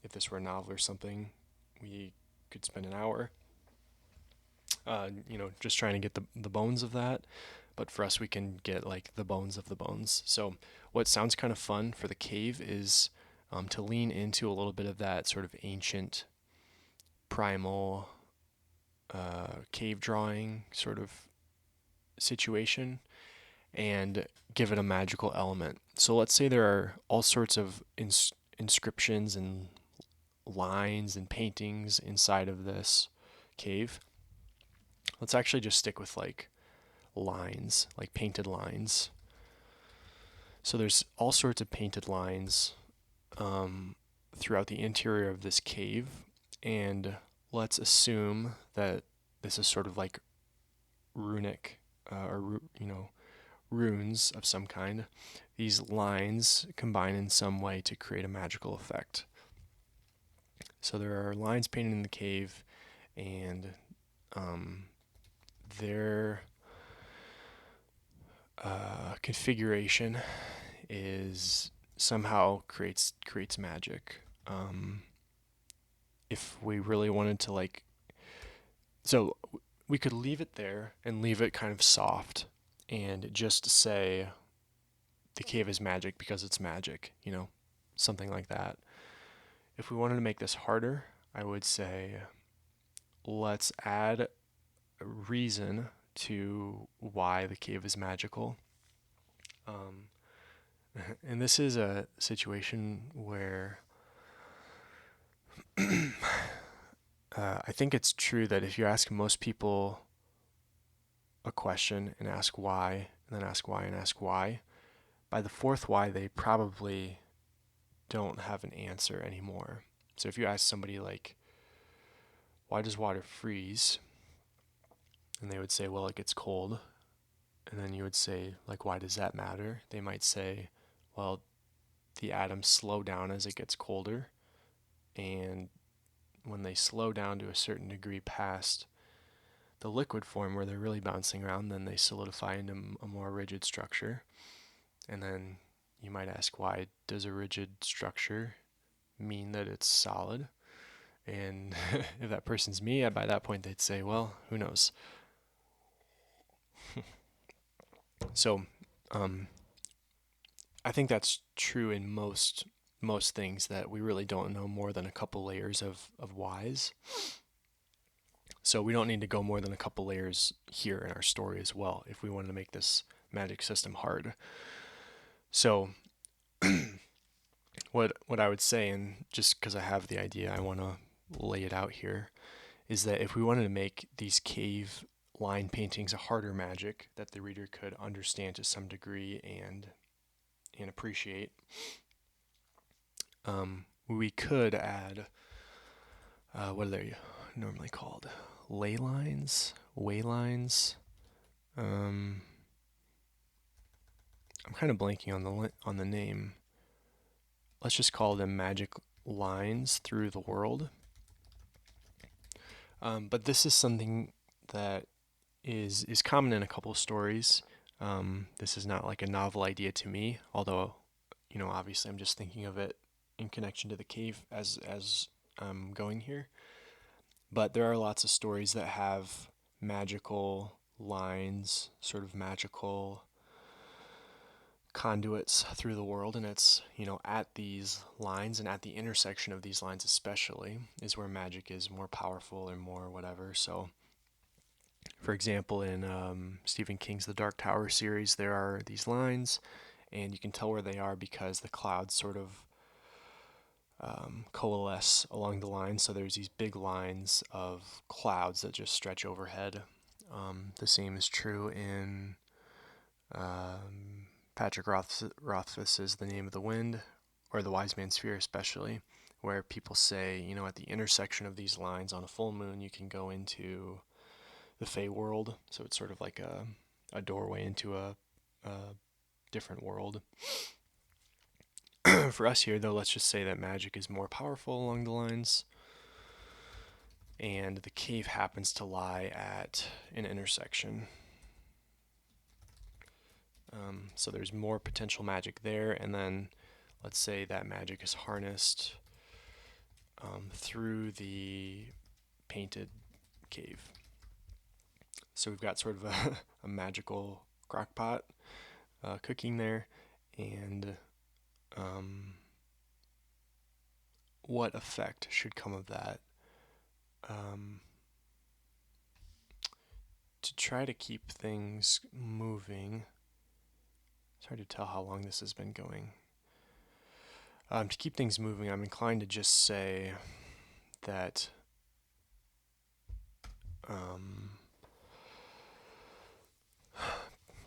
If this were a novel or something, we could spend an hour just trying to get the bones of that. But for us, we can get like the bones of the bones. So what sounds kind of fun for the cave is to lean into a little bit of that sort of ancient, primal cave drawing sort of situation and give it a magical element. So let's say there are all sorts of inscriptions and lines and paintings inside of this cave. Let's actually just stick with like lines, like painted lines. So there's all sorts of painted lines throughout the interior of this cave, and let's assume that this is sort of like runic or runes of some kind. These lines combine in some way to create a magical effect. So there are lines painted in the cave, and their configuration is somehow creates magic. If we really wanted to so we could leave it there and leave it kind of soft and just say the cave is magic because it's magic, something like that. If we wanted to make this harder, I would say let's add a reason to why the cave is magical. And this is a situation where I think it's true that if you ask most people a question and ask why, and then ask why and ask why, by the fourth why, they probably don't have an answer anymore. So if you ask somebody like, why does water freeze? And they would say, well, it gets cold. And then you would say, like, why does that matter? They might say, well, the atoms slow down as it gets colder. And when they slow down to a certain degree past the liquid form where they're really bouncing around, then they solidify into a more rigid structure. And then you might ask, why does a rigid structure mean that it's solid? And if that person's me, by that point they'd say, well, who knows? So I think that's true in most things, that we really don't know more than a couple layers of whys. So we don't need to go more than a couple layers here in our story as well if we wanted to make this magic system hard. So what I would say, and just because I have the idea, I want to lay it out here, is that if we wanted to make these cave line paintings a harder magic that the reader could understand to some degree and appreciate, we could add, what are they normally called? Ley lines? Way lines? I'm kind of blanking on the name. Let's just call them magic lines through the world. But this is something that is common in a couple of stories. This is not like a novel idea to me, although, obviously I'm just thinking of it in connection to the cave as I'm going here. But there are lots of stories that have magical lines, sort of magical conduits through the world, and it's, at these lines and at the intersection of these lines especially is where magic is more powerful or more whatever. So for example, in Stephen King's The Dark Tower series, there are these lines, and you can tell where they are because the clouds sort of coalesce along the line. So there's these big lines of clouds that just stretch overhead. The same is true in Patrick Rothfuss's The Name of the Wind, or The Wise Man's Fear especially, where people say, at the intersection of these lines on a full moon, you can go into the Fey world. So it's sort of like a doorway into a different world. For us here, though, let's just say that magic is more powerful along the lines, and the cave happens to lie at an intersection. So there's more potential magic there, and then let's say that magic is harnessed through the painted cave. So we've got sort of a magical crock pot cooking there, and what effect should come of that? To try to keep things moving, it's hard to tell how long this has been going. To keep things moving, I'm inclined to just say that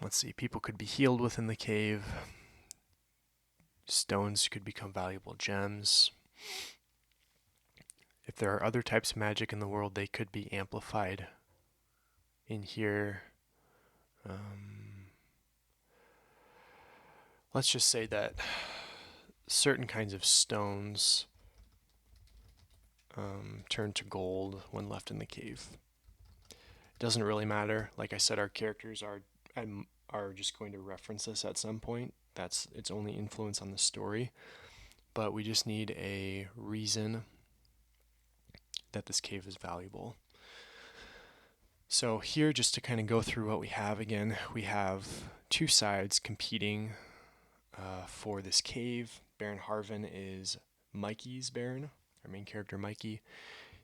Let's see, people could be healed within the cave. Stones could become valuable gems. If there are other types of magic in the world, they could be amplified in here. Let's just say that certain kinds of stones turn to gold when left in the cave. It doesn't really matter. Like I said, our characters are just going to reference this at some point. That's its only influence on the story. But we just need a reason that this cave is valuable. So here, just to kind of go through what we have again, we have two sides competing for this cave. Baron Harvin is Mikey's Baron, our main character Mikey.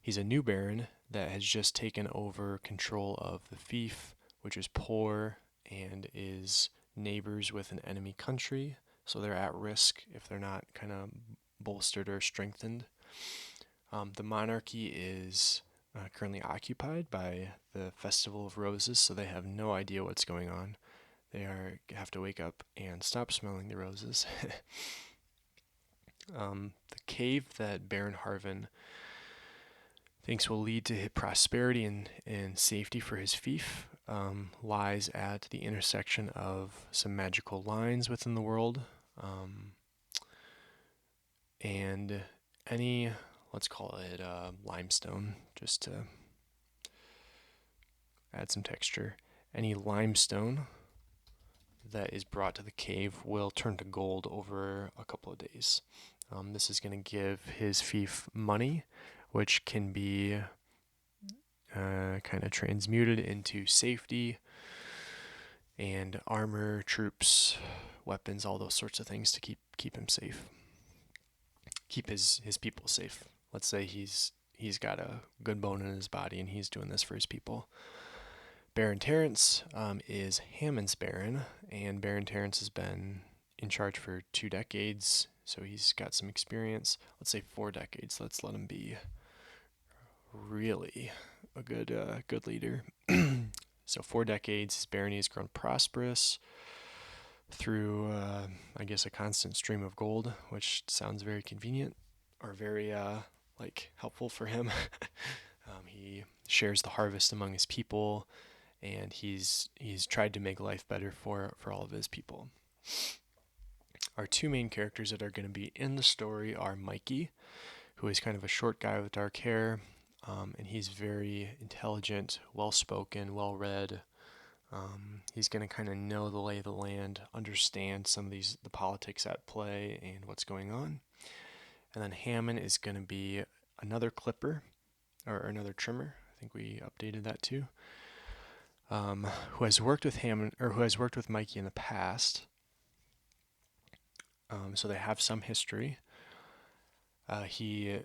He's a new Baron that has just taken over control of the fief, which is poor and is neighbors with an enemy country, so they're at risk if they're not kind of bolstered or strengthened. The monarchy is currently occupied by the Festival of Roses, so they have no idea what's going on. They have to wake up and stop smelling the roses. The cave that Baron Harvin thinks will lead to prosperity and safety for his fief lies at the intersection of some magical lines within the world, and any, let's call it limestone, just to add some texture. Any limestone that is brought to the cave will turn to gold over a couple of days. This is going to give his fief money, which can be kind of transmuted into safety and armor, troops, weapons, all those sorts of things to keep him safe, keep his people safe. Let's say he's got a good bone in his body and he's doing this for his people. Baron Terrence is Hammond's Baron, and Baron Terrence has been in charge for 2 decades, so he's got some experience. Let's say 4 decades. Let's let him be really a good leader. So 4 decades, his barony has grown prosperous through, I guess, a constant stream of gold, which sounds very convenient or very helpful for him. He shares the harvest among his people, and he's tried to make life better for all of his people. Our 2 main characters that are going to be in the story are Mikey, who is kind of a short guy with dark hair, and he's very intelligent, well-spoken, well-read. He's going to kind of know the lay of the land, understand some of the politics at play and what's going on. And then Hammond is going to be another clipper, or another trimmer. I think we updated that too. Who has worked with Hammond, or who has worked with Mikey in the past. So they have some history. He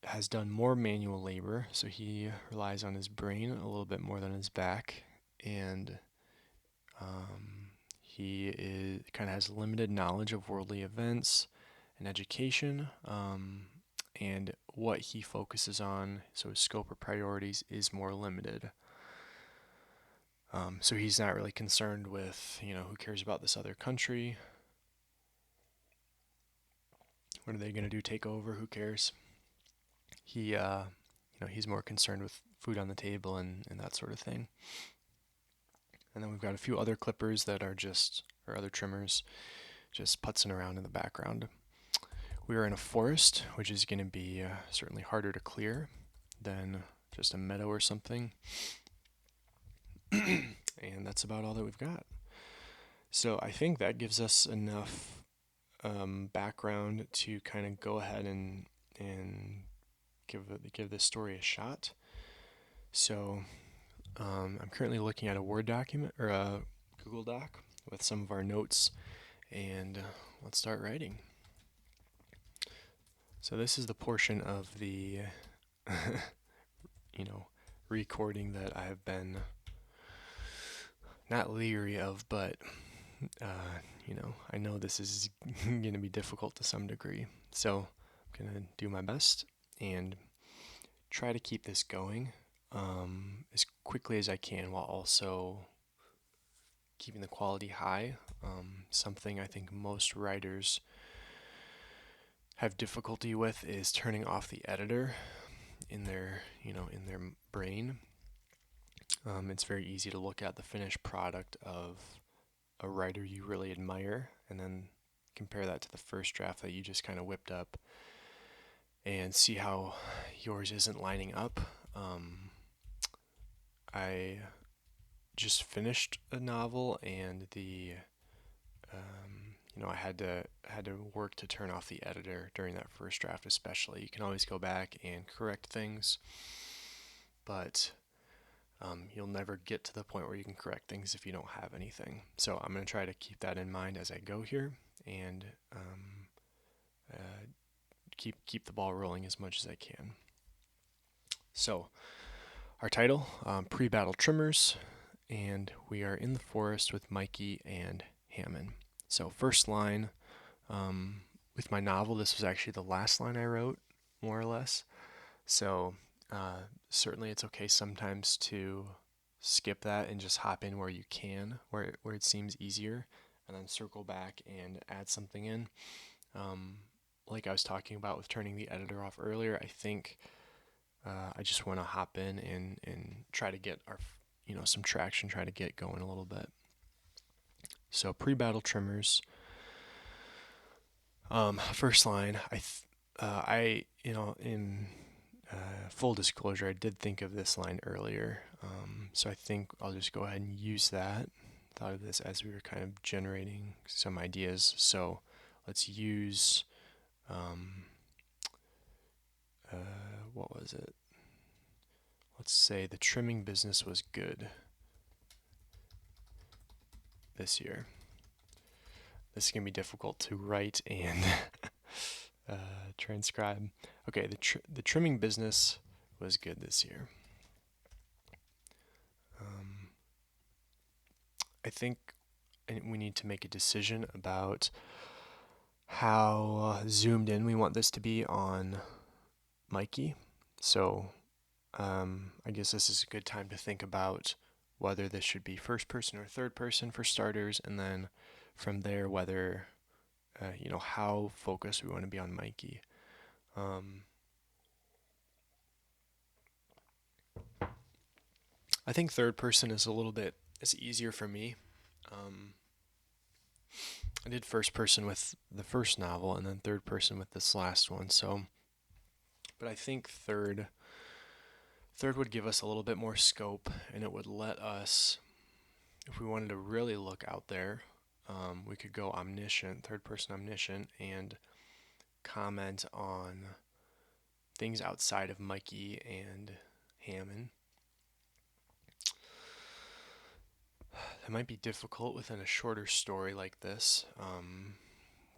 has done more manual labor, so he relies on his brain a little bit more than his back, and he kind of has limited knowledge of worldly events and education, and what he focuses on, so his scope or priorities is more limited. So he's not really concerned with, who cares about this other country? What are they going to do? Take over? Who cares? He's more concerned with food on the table and that sort of thing. And then we've got a few other clippers that are or other trimmers, just putzing around in the background. We are in a forest, which is going to be certainly harder to clear than just a meadow or something. And that's about all that we've got. So I think that gives us enough background to kind of go ahead and give this story a shot. So I'm currently looking at a Word document or a Google Doc with some of our notes, and let's start writing. So this is the portion of the recording that I have been not leery of, but I know this is going to be difficult to some degree. So I'm going to do my best and try to keep this going. as quickly as I can while also keeping the quality high. Something I think most writers have difficulty with is turning off the editor in their brain. It's very easy to look at the finished product of a writer you really admire and then compare that to the first draft that you just kind of whipped up and see how yours isn't lining up. I just finished a novel, and I had to work to turn off the editor during that first draft. Especially, you can always go back and correct things, but you'll never get to the point where you can correct things if you don't have anything. So I'm going to try to keep that in mind as I go here, and keep the ball rolling as much as I can. So our title, Pre-Battle Trimmers, and we are in the forest with Mikey and Hammond. So first line, with my novel, this was actually the last line I wrote, more or less. So certainly it's okay sometimes to skip that and just hop in where you can, where it seems easier, and then circle back and add something in. Like I was talking about with turning the editor off earlier, I think I just want to hop in and try to get some traction, try to get going a little bit. So pre-battle trimmers. First line, in full disclosure, I did think of this line earlier, so I think I'll just go ahead and use that. Thought of this as we were kind of generating some ideas. So let's use, what was it? Let's say the trimming business was good this year. This is going to be difficult to write and transcribe. Okay, the trimming business was good this year. I think we need to make a decision about how zoomed in we want this to be on Mikey. So I guess this is a good time to think about whether this should be first person or third person for starters, and then from there whether how focused we want to be on Mikey. I think third person is easier for me. I did first person with the first novel and then third person with this last one. But I think third would give us a little bit more scope, and it would let us, if we wanted to really look out there, we could go omniscient, third person omniscient, and comment on things outside of Mikey and Hammond. That might be difficult within a shorter story like this.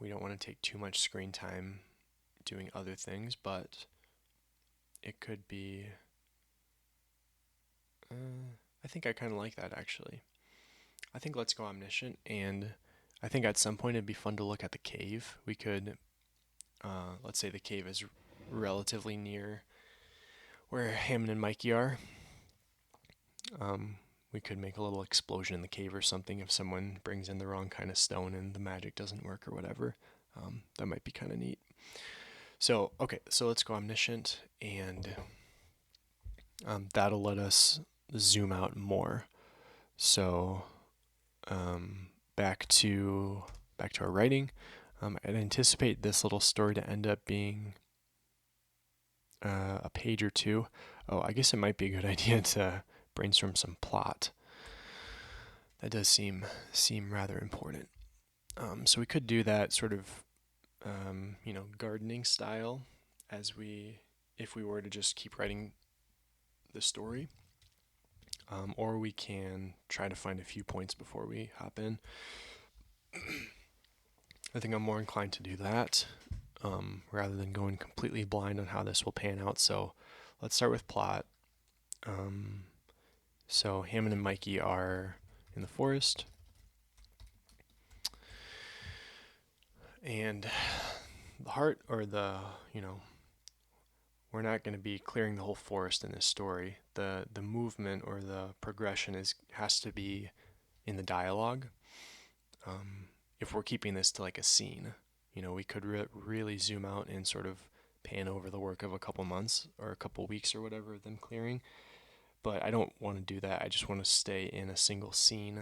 We don't want to take too much screen time doing other things, but it could be. I think I kind of like that, actually. I think let's go omniscient, and I think at some point it'd be fun to look at the cave. We could, let's say the cave is relatively near where Hammond and Mikey are. We could make a little explosion in the cave or something if someone brings in the wrong kind of stone and the magic doesn't work or whatever. That might be kind of neat. So, okay, so let's go omniscient, and that'll let us zoom out more. So, back to our writing. I'd anticipate this little story to end up being a page or two. Oh, I guess it might be a good idea to brainstorm some plot. That does seem rather important. So we could do that sort of, gardening style, if we were to just keep writing the story. Or we can try to find a few points before we hop in. I think I'm more inclined to do that, rather than going completely blind on how this will pan out. So let's start with plot. So Hammond and Mikey are in the forest, and the heart, or we're not going to be clearing the whole forest in this story. The movement or the progression has to be in the dialogue. If we're keeping this to like a scene, we could really zoom out and sort of pan over the work of a couple months or a couple weeks or whatever of them clearing. But I don't want to do that. I just want to stay in a single scene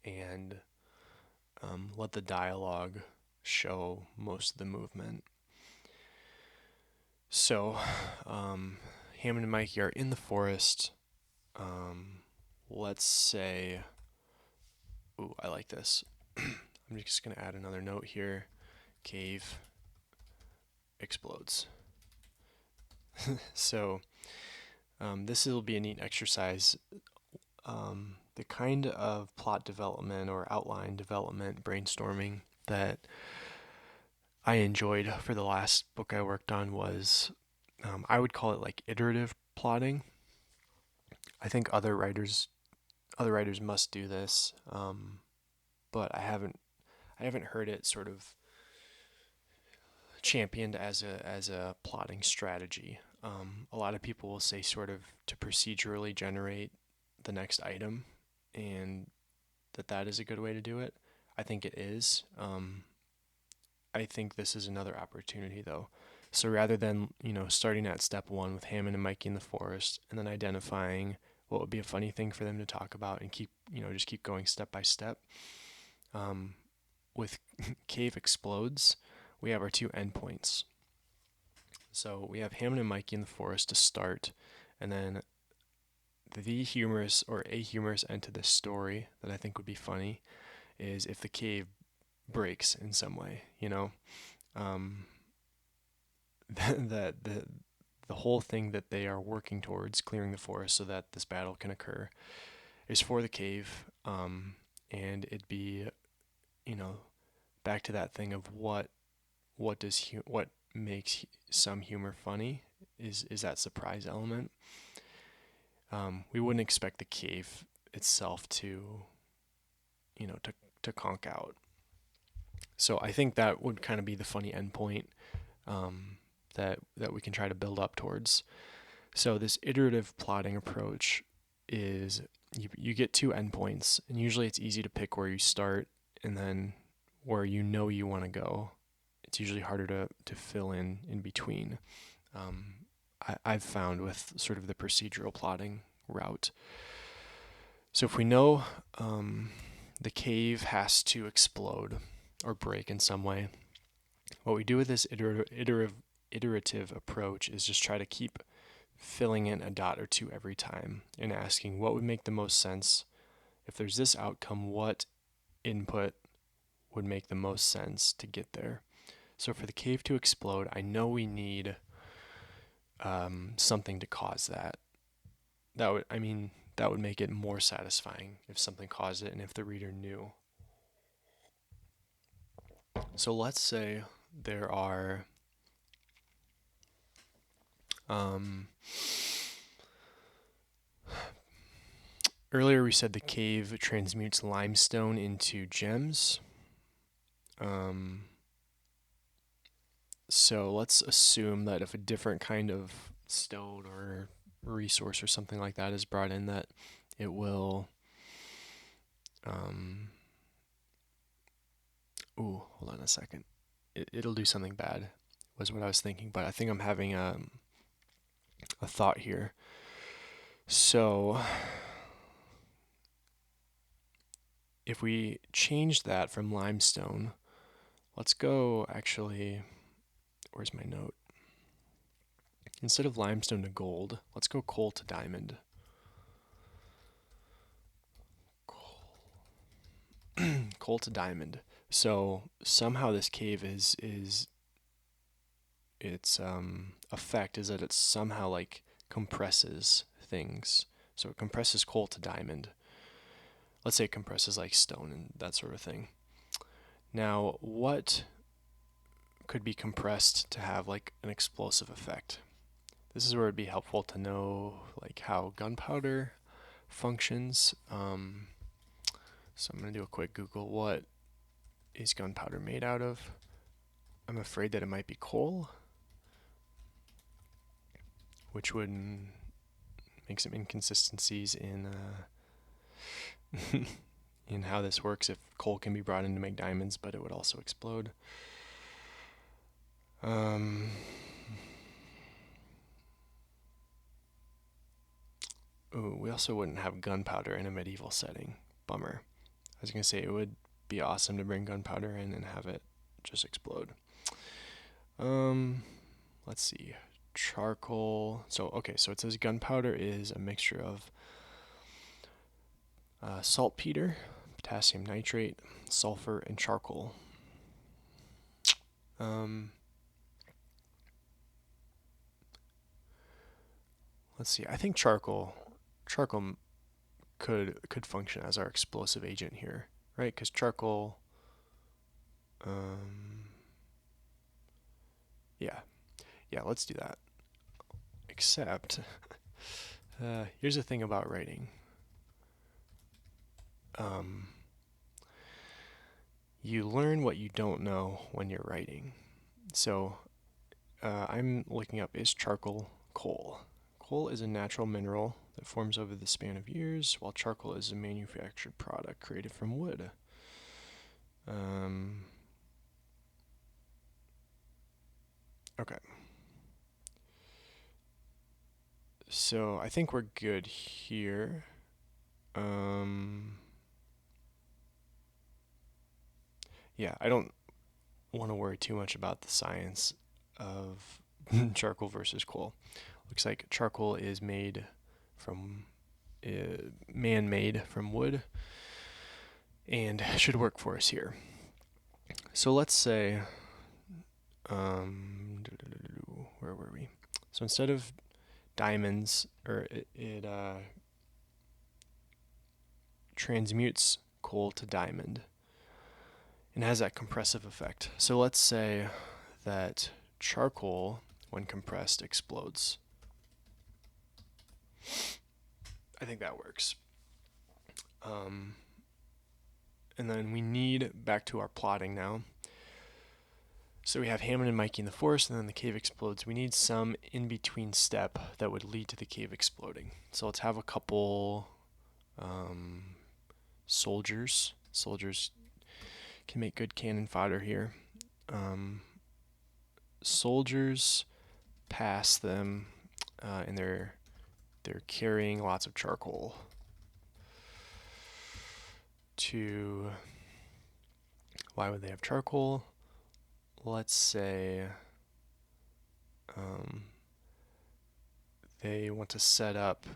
and let the dialogue show most of the movement. So, Hammond and Mikey are in the forest. Let's say, ooh, I like this. I'm just going to add another note here. Cave explodes. So, this will be a neat exercise. The kind of plot development or outline development, brainstorming that I enjoyed for the last book I worked on was, I would call it like iterative plotting. I think other writers must do this, but I haven't heard it sort of championed as a plotting strategy. A lot of people will say sort of to procedurally generate the next item, and that is a good way to do it. I think it is. I think this is another opportunity though. So rather than, starting at step one with Hammond and Mikey in the forest and then identifying what would be a funny thing for them to talk about and just keep going step by step. With Cave Explodes, we have our two endpoints. So we have Hammond and Mikey in the forest to start, and then the humorous or a humorous end to this story that I think would be funny is if the cave breaks in some way, that the whole thing that they are working towards, clearing the forest so that this battle can occur, is for the cave, and it'd be, back to that thing of what makes some humor funny is that surprise element. We wouldn't expect the cave itself to conk out. So I think that would kind of be the funny endpoint that we can try to build up towards. So this iterative plotting approach is you get two endpoints, and usually it's easy to pick where you start and then where you want to go. It's usually harder to fill in between. I've found with sort of the procedural plotting route. So if we know the cave has to explode or break in some way, what we do with this iterative approach is just try to keep filling in a dot or two every time and asking what would make the most sense. If there's this outcome, what input would make the most sense to get there? So for the cave to explode, I know we need something to cause that. That would make it more satisfying if something caused it and if the reader knew. So let's say there are earlier we said the cave transmutes limestone into gems. So let's assume that if a different kind of stone or resource or something like that is brought in, that it will hold on a second. It'll do something bad was what I was thinking, but I think I'm having a thought here. So if we change that from limestone, let's go actually, where's my note? Instead of limestone to gold, let's go coal to diamond. Coal to diamond. So somehow this cave is its effect is that it somehow like compresses things. So it compresses coal to diamond. Let's say it compresses like stone and that sort of thing. Now, what could be compressed to have like an explosive effect? This is where it'd be helpful to know like how gunpowder functions. So I'm going to do a quick Google. What is gunpowder made out of? I'm afraid that it might be coal. which would make some inconsistencies in in how this works. If coal can be brought in to make diamonds, but it would also explode. Ooh, we also wouldn't have gunpowder in a medieval setting. Bummer. I was gonna say it would be awesome to bring gunpowder in and have it just explode. Let's see. Charcoal. So it says gunpowder is a mixture of saltpeter, potassium nitrate, sulfur, and charcoal. Let's see. I think charcoal could function as our explosive agent here, right? Because charcoal. Yeah, let's do that. Except, here's the thing about writing. You learn what you don't know when you're writing. So, I'm looking up, is charcoal coal? Coal is a natural mineral that forms over the span of years, while charcoal is a manufactured product created from wood. Okay. So I think we're good here. Yeah, I don't want to worry too much about the science of charcoal versus coal. Looks like charcoal is made from man-made from wood and should work for us here. So let's say, where were we? So instead of diamonds, or it transmutes coal to diamond and has that compressive effect. So let's say that charcoal, when compressed, explodes. I think that works. And then we need, back to our plotting now. So we have Hammond and Mikey in the forest, and then the cave explodes. We need some in-between step that would lead to the cave exploding. So let's have a couple soldiers. Soldiers can make good cannon fodder here. Soldiers pass them, and they're carrying lots of charcoal to. Why would they have charcoal? Let's say they want to set up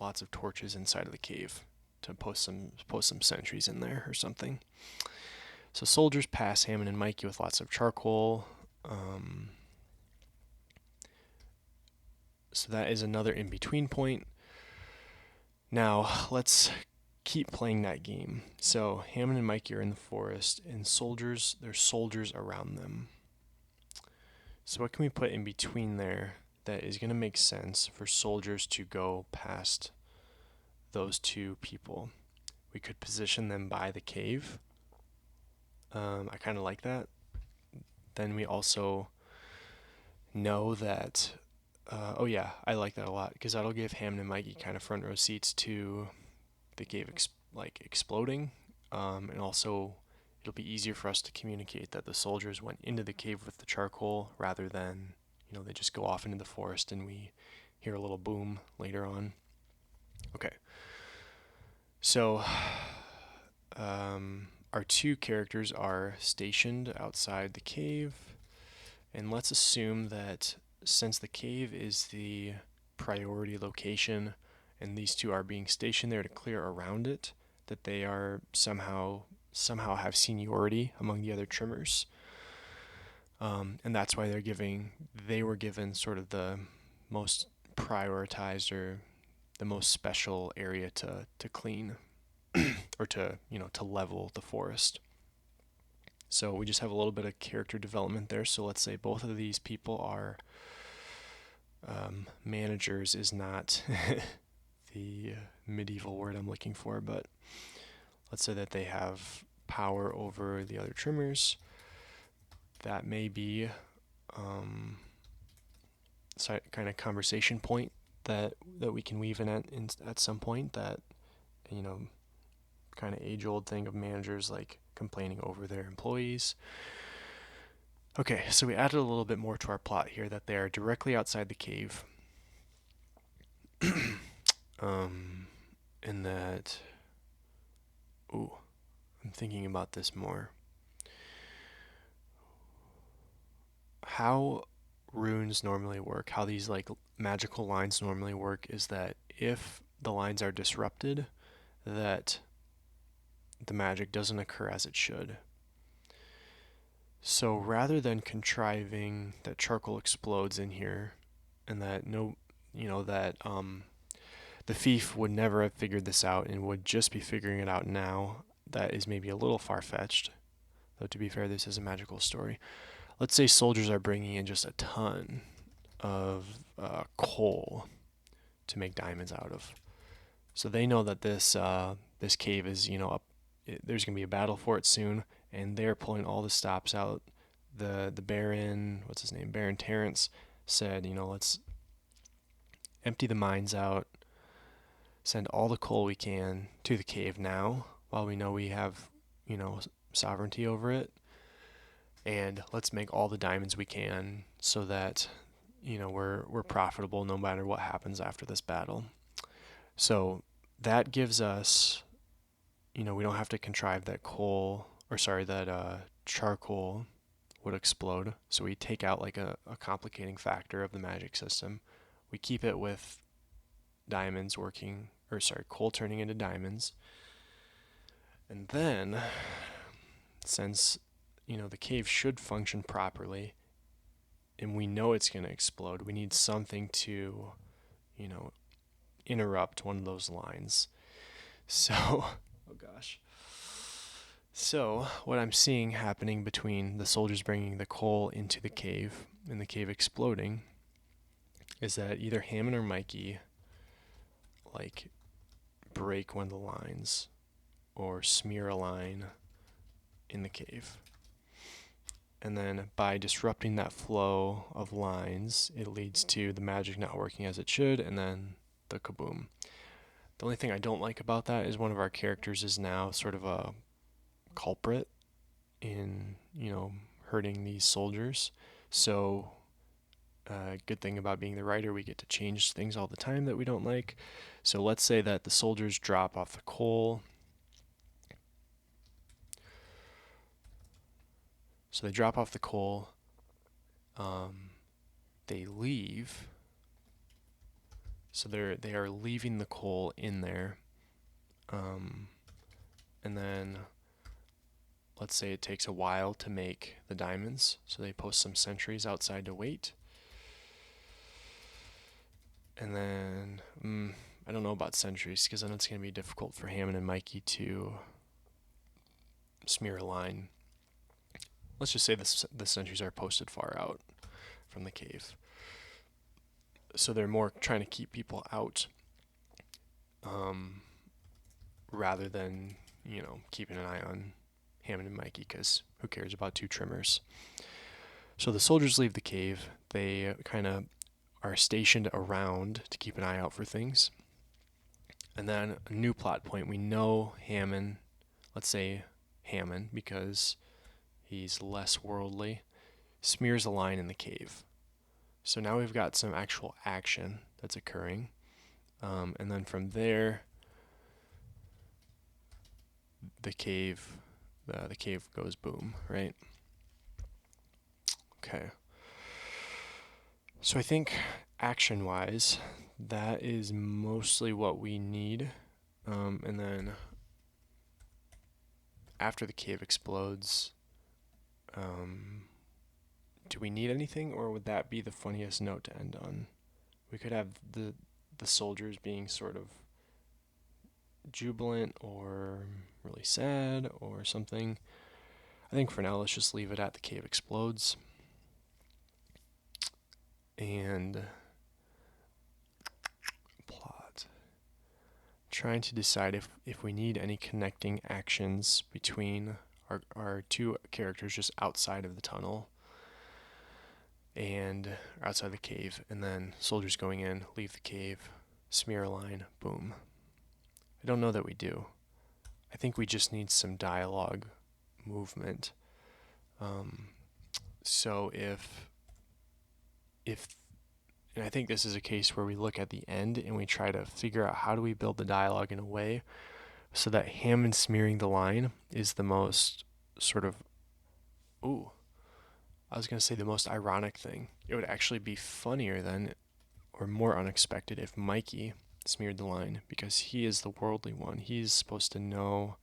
lots of torches inside of the cave to post some sentries in there or something. So soldiers pass Hammond and Mikey with lots of charcoal. So that is another in-between point. Now let's keep playing that game. So Hammond and Mikey are in the forest, and there's soldiers around them. So what can we put in between there that is going to make sense for soldiers to go past those two people? We could position them by the cave. I kind of like that. Then we also know that, I like that a lot, because that'll give Hammond and Mikey kind of front row seats to the cave exploding, and also it'll be easier for us to communicate that the soldiers went into the cave with the charcoal rather than, they just go off into the forest and we hear a little boom later on. Okay. So, our two characters are stationed outside the cave, and let's assume that since the cave is the priority location and these two are being stationed there to clear around it, that they are somehow have seniority among the other trimmers. And that's why they were given sort of the most prioritized or the most special area to clean or to level the forest. So we just have a little bit of character development there. So let's say both of these people are managers is not the medieval word I'm looking for, but let's say that they have power over the other trimmers. That may be kind of conversation point that we can weave in at some point, that, you know, kind of age-old thing of managers like complaining over their employees. Okay, so we added a little bit more to our plot here, that they are directly outside the cave. And that, ooh, I'm thinking about this more. How runes normally work, how these like magical lines normally work, is that if the lines are disrupted, that the magic doesn't occur as it should. So rather than contriving that charcoal explodes in here, and that the thief would never have figured this out and would just be figuring it out now, that is maybe a little far-fetched. Though to be fair, this is a magical story. Let's say soldiers are bringing in just a ton of coal to make diamonds out of. So they know that this cave is, up. There's going to be a battle for it soon, and they're pulling all the stops out. The Baron, what's his name? Baron Terrence said, let's empty the mines out, send all the coal we can to the cave now, while we know we have, sovereignty over it, and let's make all the diamonds we can so that, we're profitable no matter what happens after this battle. So that gives us, we don't have to contrive that charcoal would explode. So we take out like a complicating factor of the magic system. We keep it with diamonds coal turning into diamonds. And then, since, the cave should function properly, and we know it's going to explode, we need something to, interrupt one of those lines. So, oh gosh. So, what I'm seeing happening between the soldiers bringing the coal into the cave and the cave exploding is that either Hammond or Mikey, like, break one of the lines or smear a line in the cave. And then by disrupting that flow of lines, it leads to the magic not working as it should, and then the kaboom. The only thing I don't like about that is one of our characters is now sort of a culprit in, hurting these soldiers. So, good thing about being the writer, we get to change things all the time that we don't like. So let's say that the soldiers drop off the coal. So they drop off the coal. They leave. So they are leaving the coal in there. And then let's say it takes a while to make the diamonds. So they post some sentries outside to wait. And then I don't know about sentries, because then it's going to be difficult for Hammond and Mikey to smear a line. Let's just say the sentries are posted far out from the cave. So they're more trying to keep people out, rather than, keeping an eye on Hammond and Mikey, because who cares about two trimmers? So the soldiers leave the cave. They kind of are stationed around to keep an eye out for things. And then a new plot point. We know Hammond, let's say Hammond, because he's less worldly, smears a line in the cave. So now we've got some actual action that's occurring. And then from there, the cave goes boom, right? Okay. So I think action-wise, that is mostly what we need. And then after the cave explodes, do we need anything, or would that be the funniest note to end on? We could have the soldiers being sort of jubilant or really sad or something. I think for now, let's just leave it at the cave explodes. And plot. Trying to decide if we need any connecting actions between our two characters just outside of the tunnel. and outside the cave, and then soldiers going in, leave the cave, smear a line, boom. I don't know that we do. I think we just need some dialogue movement. So if and I think this is a case where we look at the end and we try to figure out how do we build the dialogue in a way so that Hammond smearing the line is the most sort of, I was going to say the most ironic thing. It would actually be funnier then, or more unexpected, if Mikey smeared the line, because he is the worldly one. He's supposed to know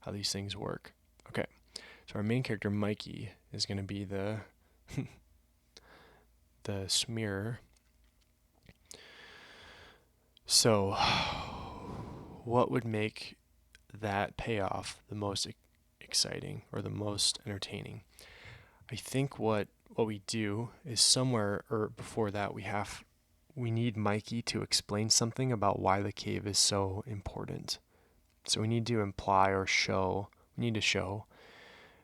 how these things work. Okay, so our main character, Mikey, is going to be the the smearer. So, what would make that payoff the most exciting or the most entertaining? I think what we do is somewhere or before that we need Mikey to explain something about why the cave is so important. So we need to imply or we need to show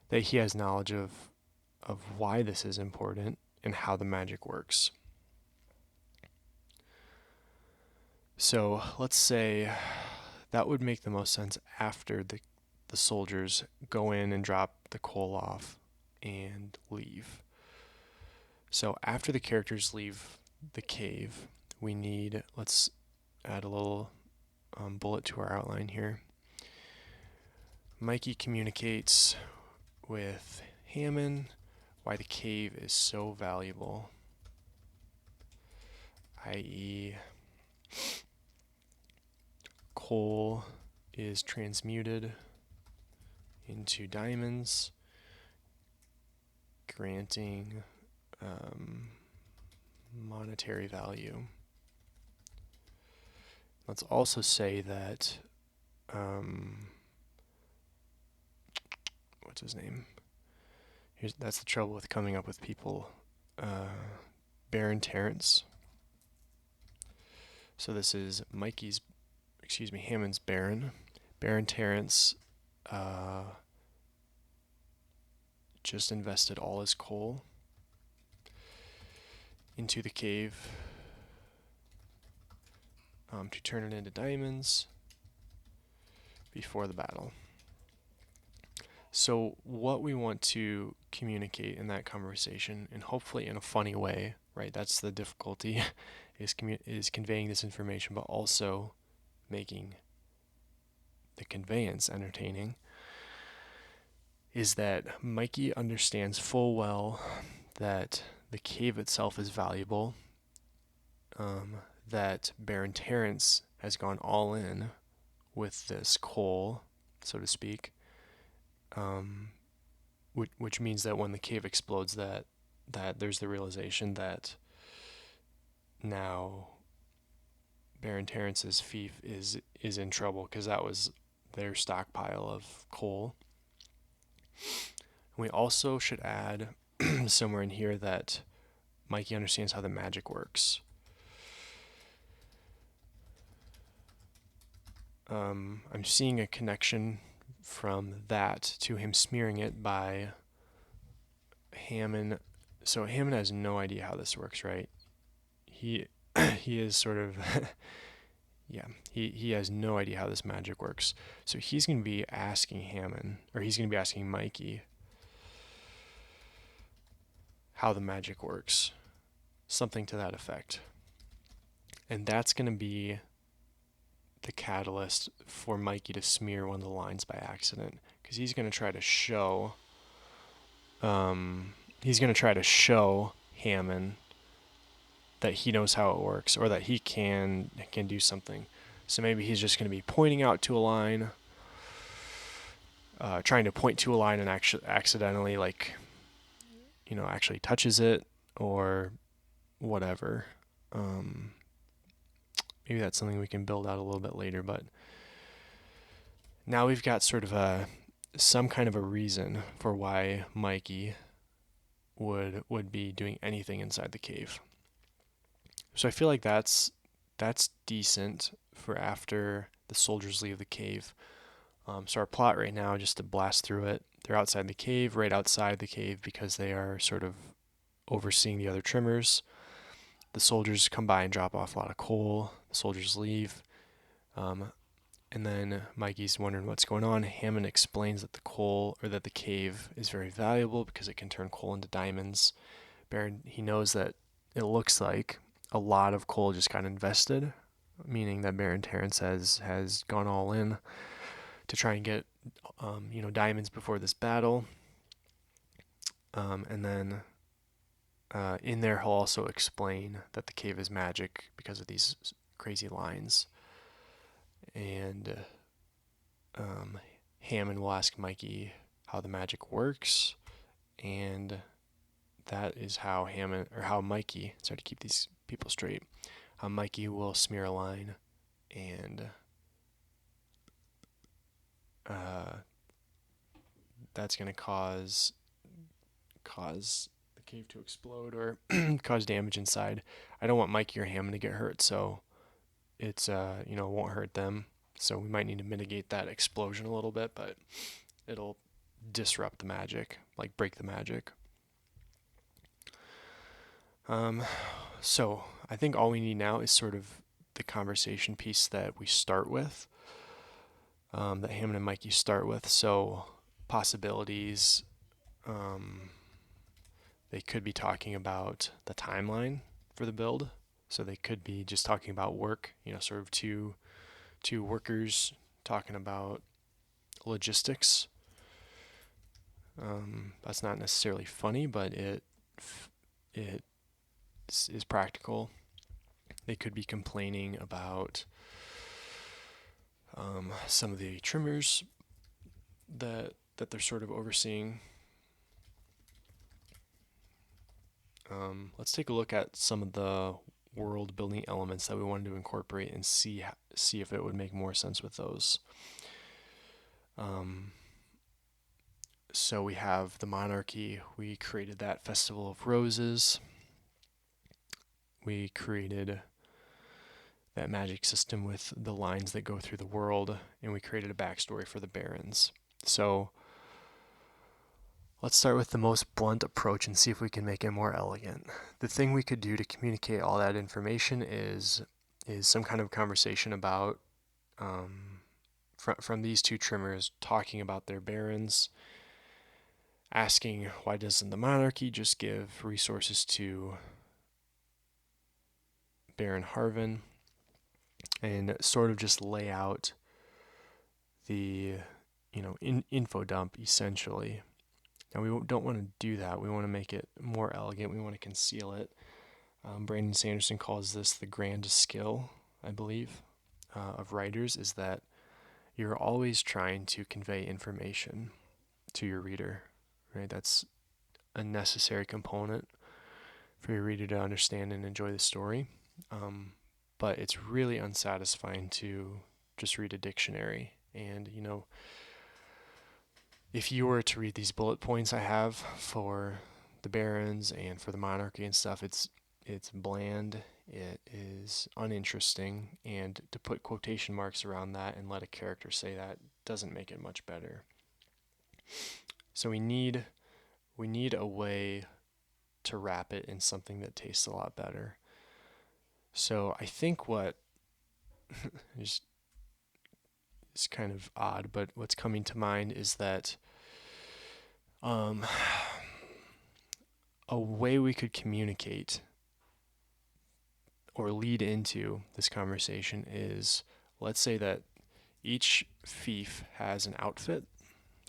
that he has knowledge of why this is important and how the magic works. So let's say that would make the most sense after the soldiers go in and drop the coal off and leave. So after the characters leave the cave, let's add a little bullet to our outline here. Mikey communicates with Hammond why the cave is so valuable, i.e., coal is transmuted into diamonds, granting monetary value. Let's also say that what's his name? That's the trouble with coming up with people. Baron Terrence. So this is Hammond's Baron. Baron Terrence just invested all his coal into the cave to turn it into diamonds before the battle. So what we want to communicate in that conversation, and hopefully in a funny way, right? That's the difficulty, is conveying this information, but also making the conveyance entertaining, is that Mikey understands full well that the cave itself is valuable, that Baron Terrence has gone all in with this coal, so to speak, which means that when the cave explodes, that there's the realization that now Baron Terrence's fief is in trouble because that was their stockpile of coal. We also should add somewhere in here that Mikey understands how the magic works. I'm seeing a connection from that to him smearing it by Hammond. So Hammond has no idea how this works, right? He is sort of he has no idea how this magic works. So he's going to be asking Mikey how the magic works. Something to that effect. And that's going to be the catalyst for Mikey to smear one of the lines by accident, because he's going to try to show Hammond that he knows how it works, or that he can do something. So maybe he's just going to be pointing out to a line, trying to point to a line and accidentally actually touches it or whatever. Maybe that's something we can build out a little bit later, but now we've got sort of some kind of a reason for why Mikey would be doing anything inside the cave. So I feel like that's decent for after the soldiers leave the cave. So our plot right now, just to blast through it, they're outside the cave, right outside the cave, because they are sort of overseeing the other trimmers. The soldiers come by and drop off a lot of coal. The soldiers leave. And then Mikey's wondering what's going on. Hammond explains that the cave is very valuable because it can turn coal into diamonds. Baron, he knows that it looks like a lot of coal just got invested, meaning that Baron Terrence has gone all in to try and get diamonds before this battle. And then in there he'll also explain that the cave is magic because of these crazy lines. And Hammond will ask Mikey how the magic works, and that is how Mikey, sorry to keep these people straight, how Mikey will smear a line, and that's going to cause the cave to explode or cause damage inside. I don't want Mikey or Hammond to get hurt, so it's won't hurt them. So we might need to mitigate that explosion a little bit, but it'll disrupt the magic, like break the magic. So I think all we need now is sort of the conversation piece that we start with, that Hammond and Mikey start with. So possibilities, they could be talking about the timeline for the build. So they could be just talking about work, sort of two workers talking about logistics. That's not necessarily funny, but it is practical. They could be complaining about some of the trimmers that they're sort of overseeing. Let's take a look at some of the world building elements that we wanted to incorporate and see if it would make more sense with those. So we have the monarchy. We created that festival of roses. We created that magic system with the lines that go through the world, and we created a backstory for the barons. So let's start with the most blunt approach and see if we can make it more elegant. The thing we could do to communicate all that information is some kind of conversation about from these two trimmers talking about their barons, asking why doesn't the monarchy just give resources to Baron Harvin, and sort of just lay out the info dump essentially. Now we don't want to do that. We want to make it more elegant. We want to conceal it. Brandon Sanderson calls this the grand skill, I believe, of writers, is that you're always trying to convey information to your reader, right? That's a necessary component for your reader to understand and enjoy the story. But it's really unsatisfying to just read a dictionary. And, if you were to read these bullet points I have for the barons and for the monarchy and stuff, it's bland, it is uninteresting, and to put quotation marks around that and let a character say that doesn't make it much better. So we need a way to wrap it in something that tastes a lot better. So I think what is kind of odd, but what's coming to mind is that a way we could communicate or lead into this conversation is, let's say that each fief has an outfit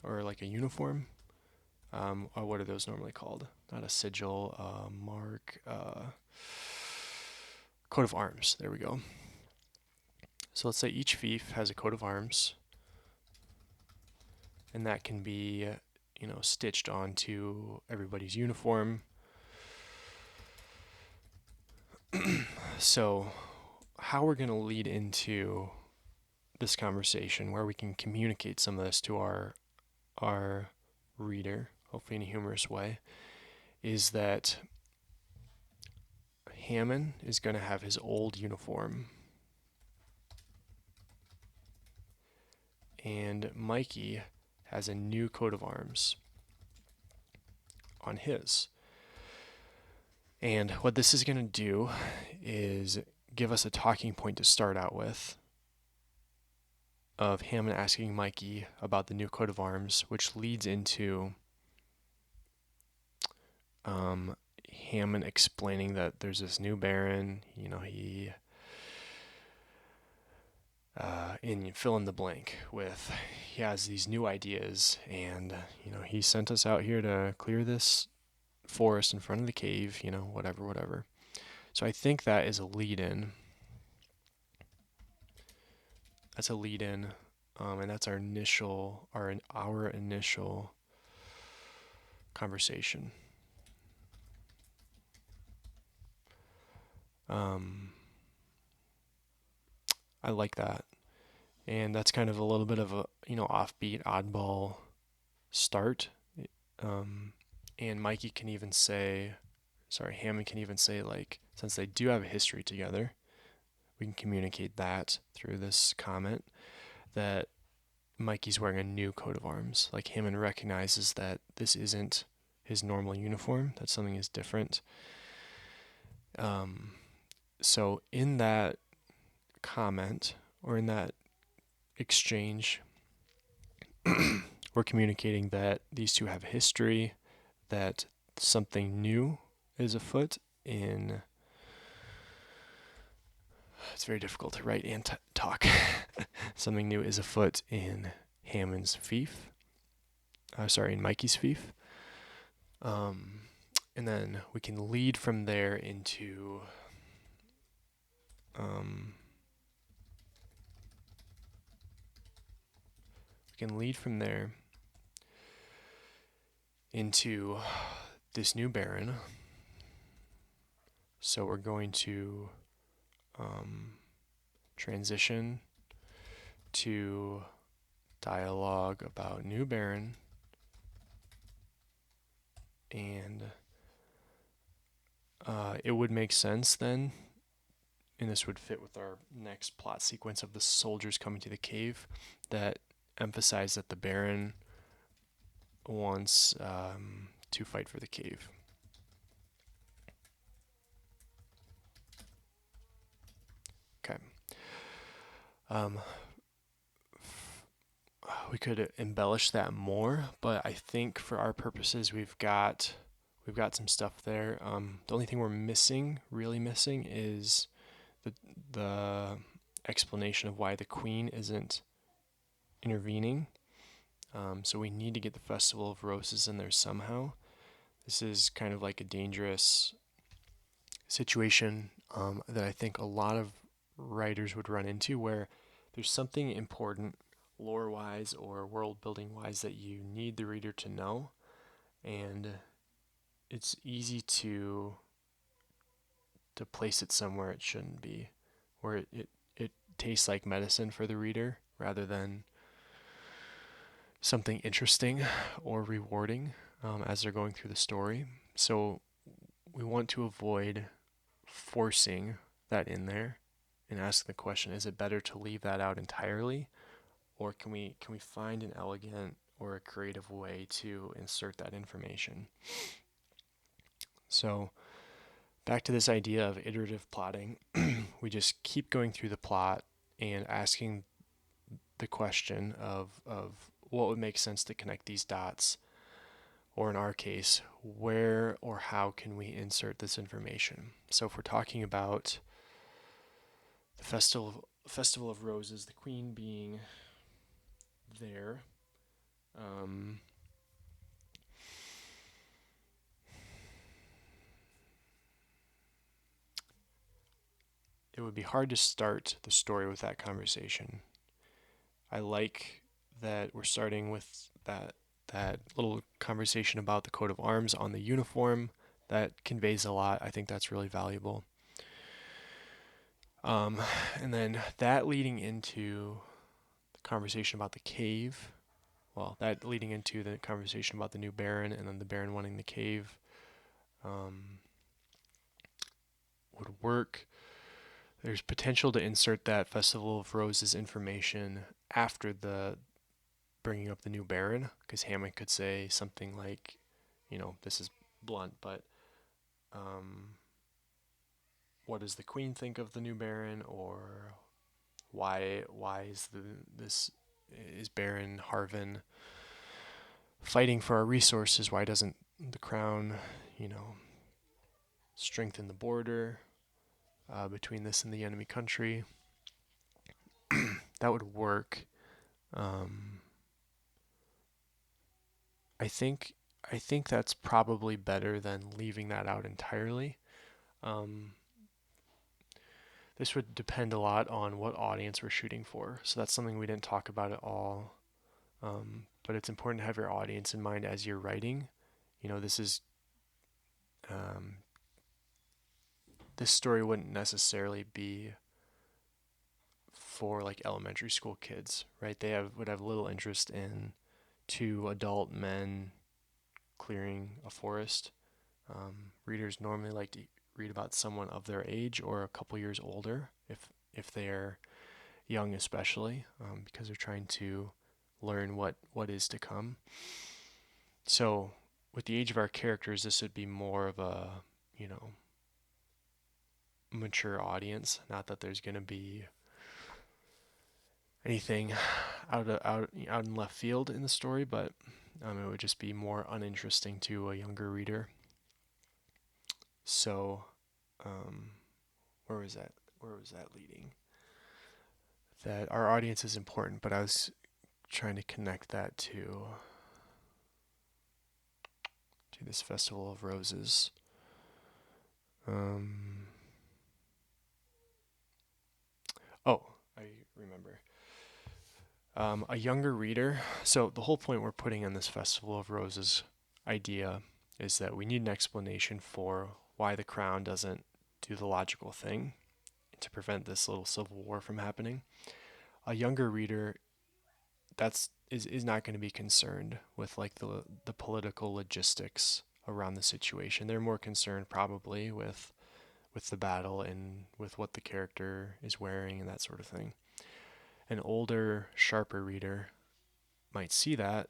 or like a uniform. Or what are those normally called? Not a sigil, mark, coat of arms. There we go. So let's say each fief has a coat of arms, and that can be, stitched onto everybody's uniform. So how we're going to lead into this conversation where we can communicate some of this to our reader, hopefully in a humorous way, is that Hammond is going to have his old uniform, and Mikey has a new coat of arms on his. And what this is going to do is give us a talking point to start out with of Hammond asking Mikey about the new coat of arms, which leads into Hammond explaining that there's this new Baron, he in fill in the blank with he has these new ideas, and he sent us out here to clear this forest in front of the cave, whatever. So I think that is a lead in. That's a lead in, and that's our initial conversation. I like that. And that's kind of a little bit of a offbeat, oddball start. And Hammond can even say, like, since they do have a history together, we can communicate that through this comment that Mikey's wearing a new coat of arms. Like, Hammond recognizes that this isn't his normal uniform, that something is different. So in that comment, or in that exchange, we're communicating that these two have a history, that something new is afoot in... It's very difficult to write and talk. Something new is afoot in Hammond's fief. In Mikey's fief. And then we can lead from there into... into this new Baron. So we're going to transition to dialogue about new Baron, and it would make sense then, and this would fit with our next plot sequence of the soldiers coming to the cave, that emphasize that the Baron wants to fight for the cave. Okay. We could embellish that more, but I think for our purposes, we've got some stuff there. The only thing we're really missing, is the explanation of why the Queen isn't intervening. So we need to get the Festival of Roses in there somehow. This is kind of like a dangerous situation that I think a lot of writers would run into, where there's something important lore-wise or world-building-wise that you need the reader to know, and it's easy to place it somewhere it shouldn't be, where it tastes like medicine for the reader rather than something interesting or rewarding as they're going through the story. So we want to avoid forcing that in there and ask the question, is it better to leave that out entirely, or can we find an elegant or a creative way to insert that information? So back to this idea of iterative plotting, we just keep going through the plot and asking the question of what would make sense to connect these dots, or in our case, where or how can we insert this information? So if we're talking about the Festival of Roses, the Queen being there, it would be hard to start the story with that conversation. I like that we're starting with that little conversation about the coat of arms on the uniform. That conveys a lot. I think that's really valuable. And then that leading into the conversation about the cave. Well, that leading into the conversation about the new Baron, and then the Baron wanting the cave would work. There's potential to insert that Festival of Roses information after the bringing up the new Baron, because Hammond could say something like, this is blunt, but what does the queen think of the new baron, or why is Baron Harvin fighting for our resources? Why doesn't the crown, strengthen the border between this and the enemy country? That would work. I think that's probably better than leaving that out entirely. This would depend a lot on what audience we're shooting for. So that's something we didn't talk about at all. But it's important to have your audience in mind as you're writing. This story wouldn't necessarily be for like elementary school kids, right? Would have little interest in two adult men clearing a forest. Readers normally like to read about someone of their age or a couple years older, if they're young, especially, because they're trying to learn what is to come. So, with the age of our characters, this would be more of a mature audience. Not that there's going to be anything out in left field in the story, but it would just be more uninteresting to a younger reader. So, where was that leading? That our audience is important, but I was trying to connect that to this Festival of Roses. I remember. A younger reader. So the whole point we're putting in this Festival of Roses idea is that we need an explanation for why the crown doesn't do the logical thing to prevent this little civil war from happening. A younger reader is not going to be concerned with like the political logistics around the situation. They're more concerned probably with the battle and with what the character is wearing and that sort of thing. An older, sharper reader might see that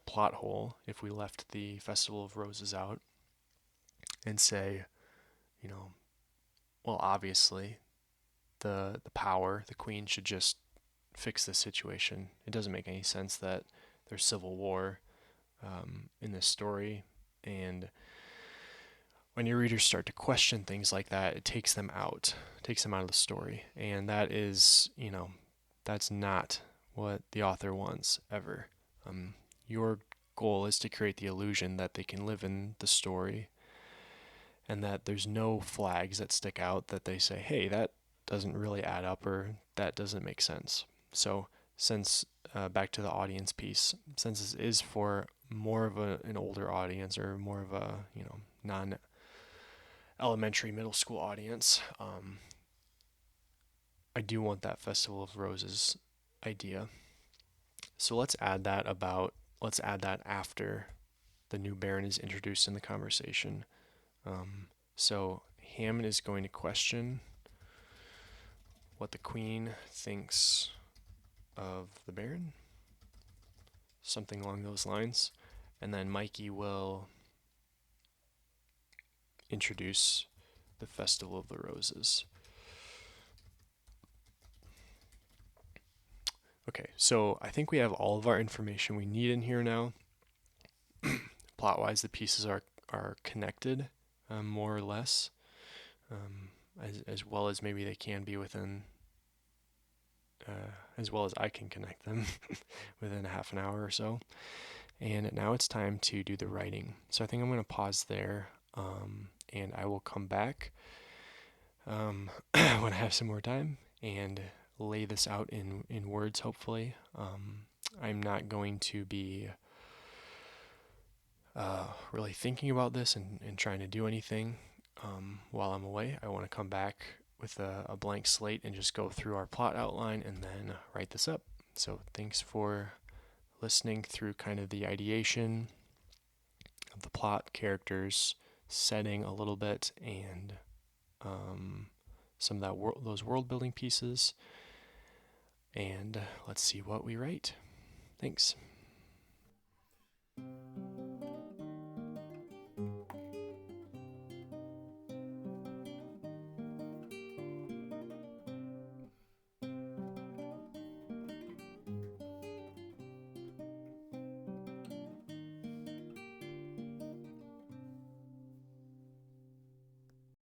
plot hole if we left the Festival of Roses out and say, well, obviously the queen should just fix this situation. It doesn't make any sense that there's civil war in this story, and when your readers start to question things like that, it takes them out of the story, and that is, that's not what the author wants ever. Your goal is to create the illusion that they can live in the story and that there's no flags that stick out that they say, hey, that doesn't really add up or that doesn't make sense. So since back to the audience piece, since this is for more of an older audience or more of a non-elementary middle school audience, I do want that Festival of Roses idea. So let's add that after the new Baron is introduced in the conversation. So Hammond is going to question what the Queen thinks of the Baron, something along those lines, and then Mikey will introduce the Festival of the Roses. Okay, so I think we have all of our information we need in here now. Plot-wise, the pieces are connected, more or less, as well as maybe they can be within, as well as I can connect them within a half an hour or so. And now it's time to do the writing. So I think I'm going to pause there, and I will come back when I have some more time and lay this out in words, hopefully. I'm not going to be really thinking about this and trying to do anything while I'm away. I want to come back with a blank slate and just go through our plot outline and then write this up. So thanks for listening through kind of the ideation of the plot, characters, setting a little bit, and some of those world building pieces. And let's see what we write. Thanks.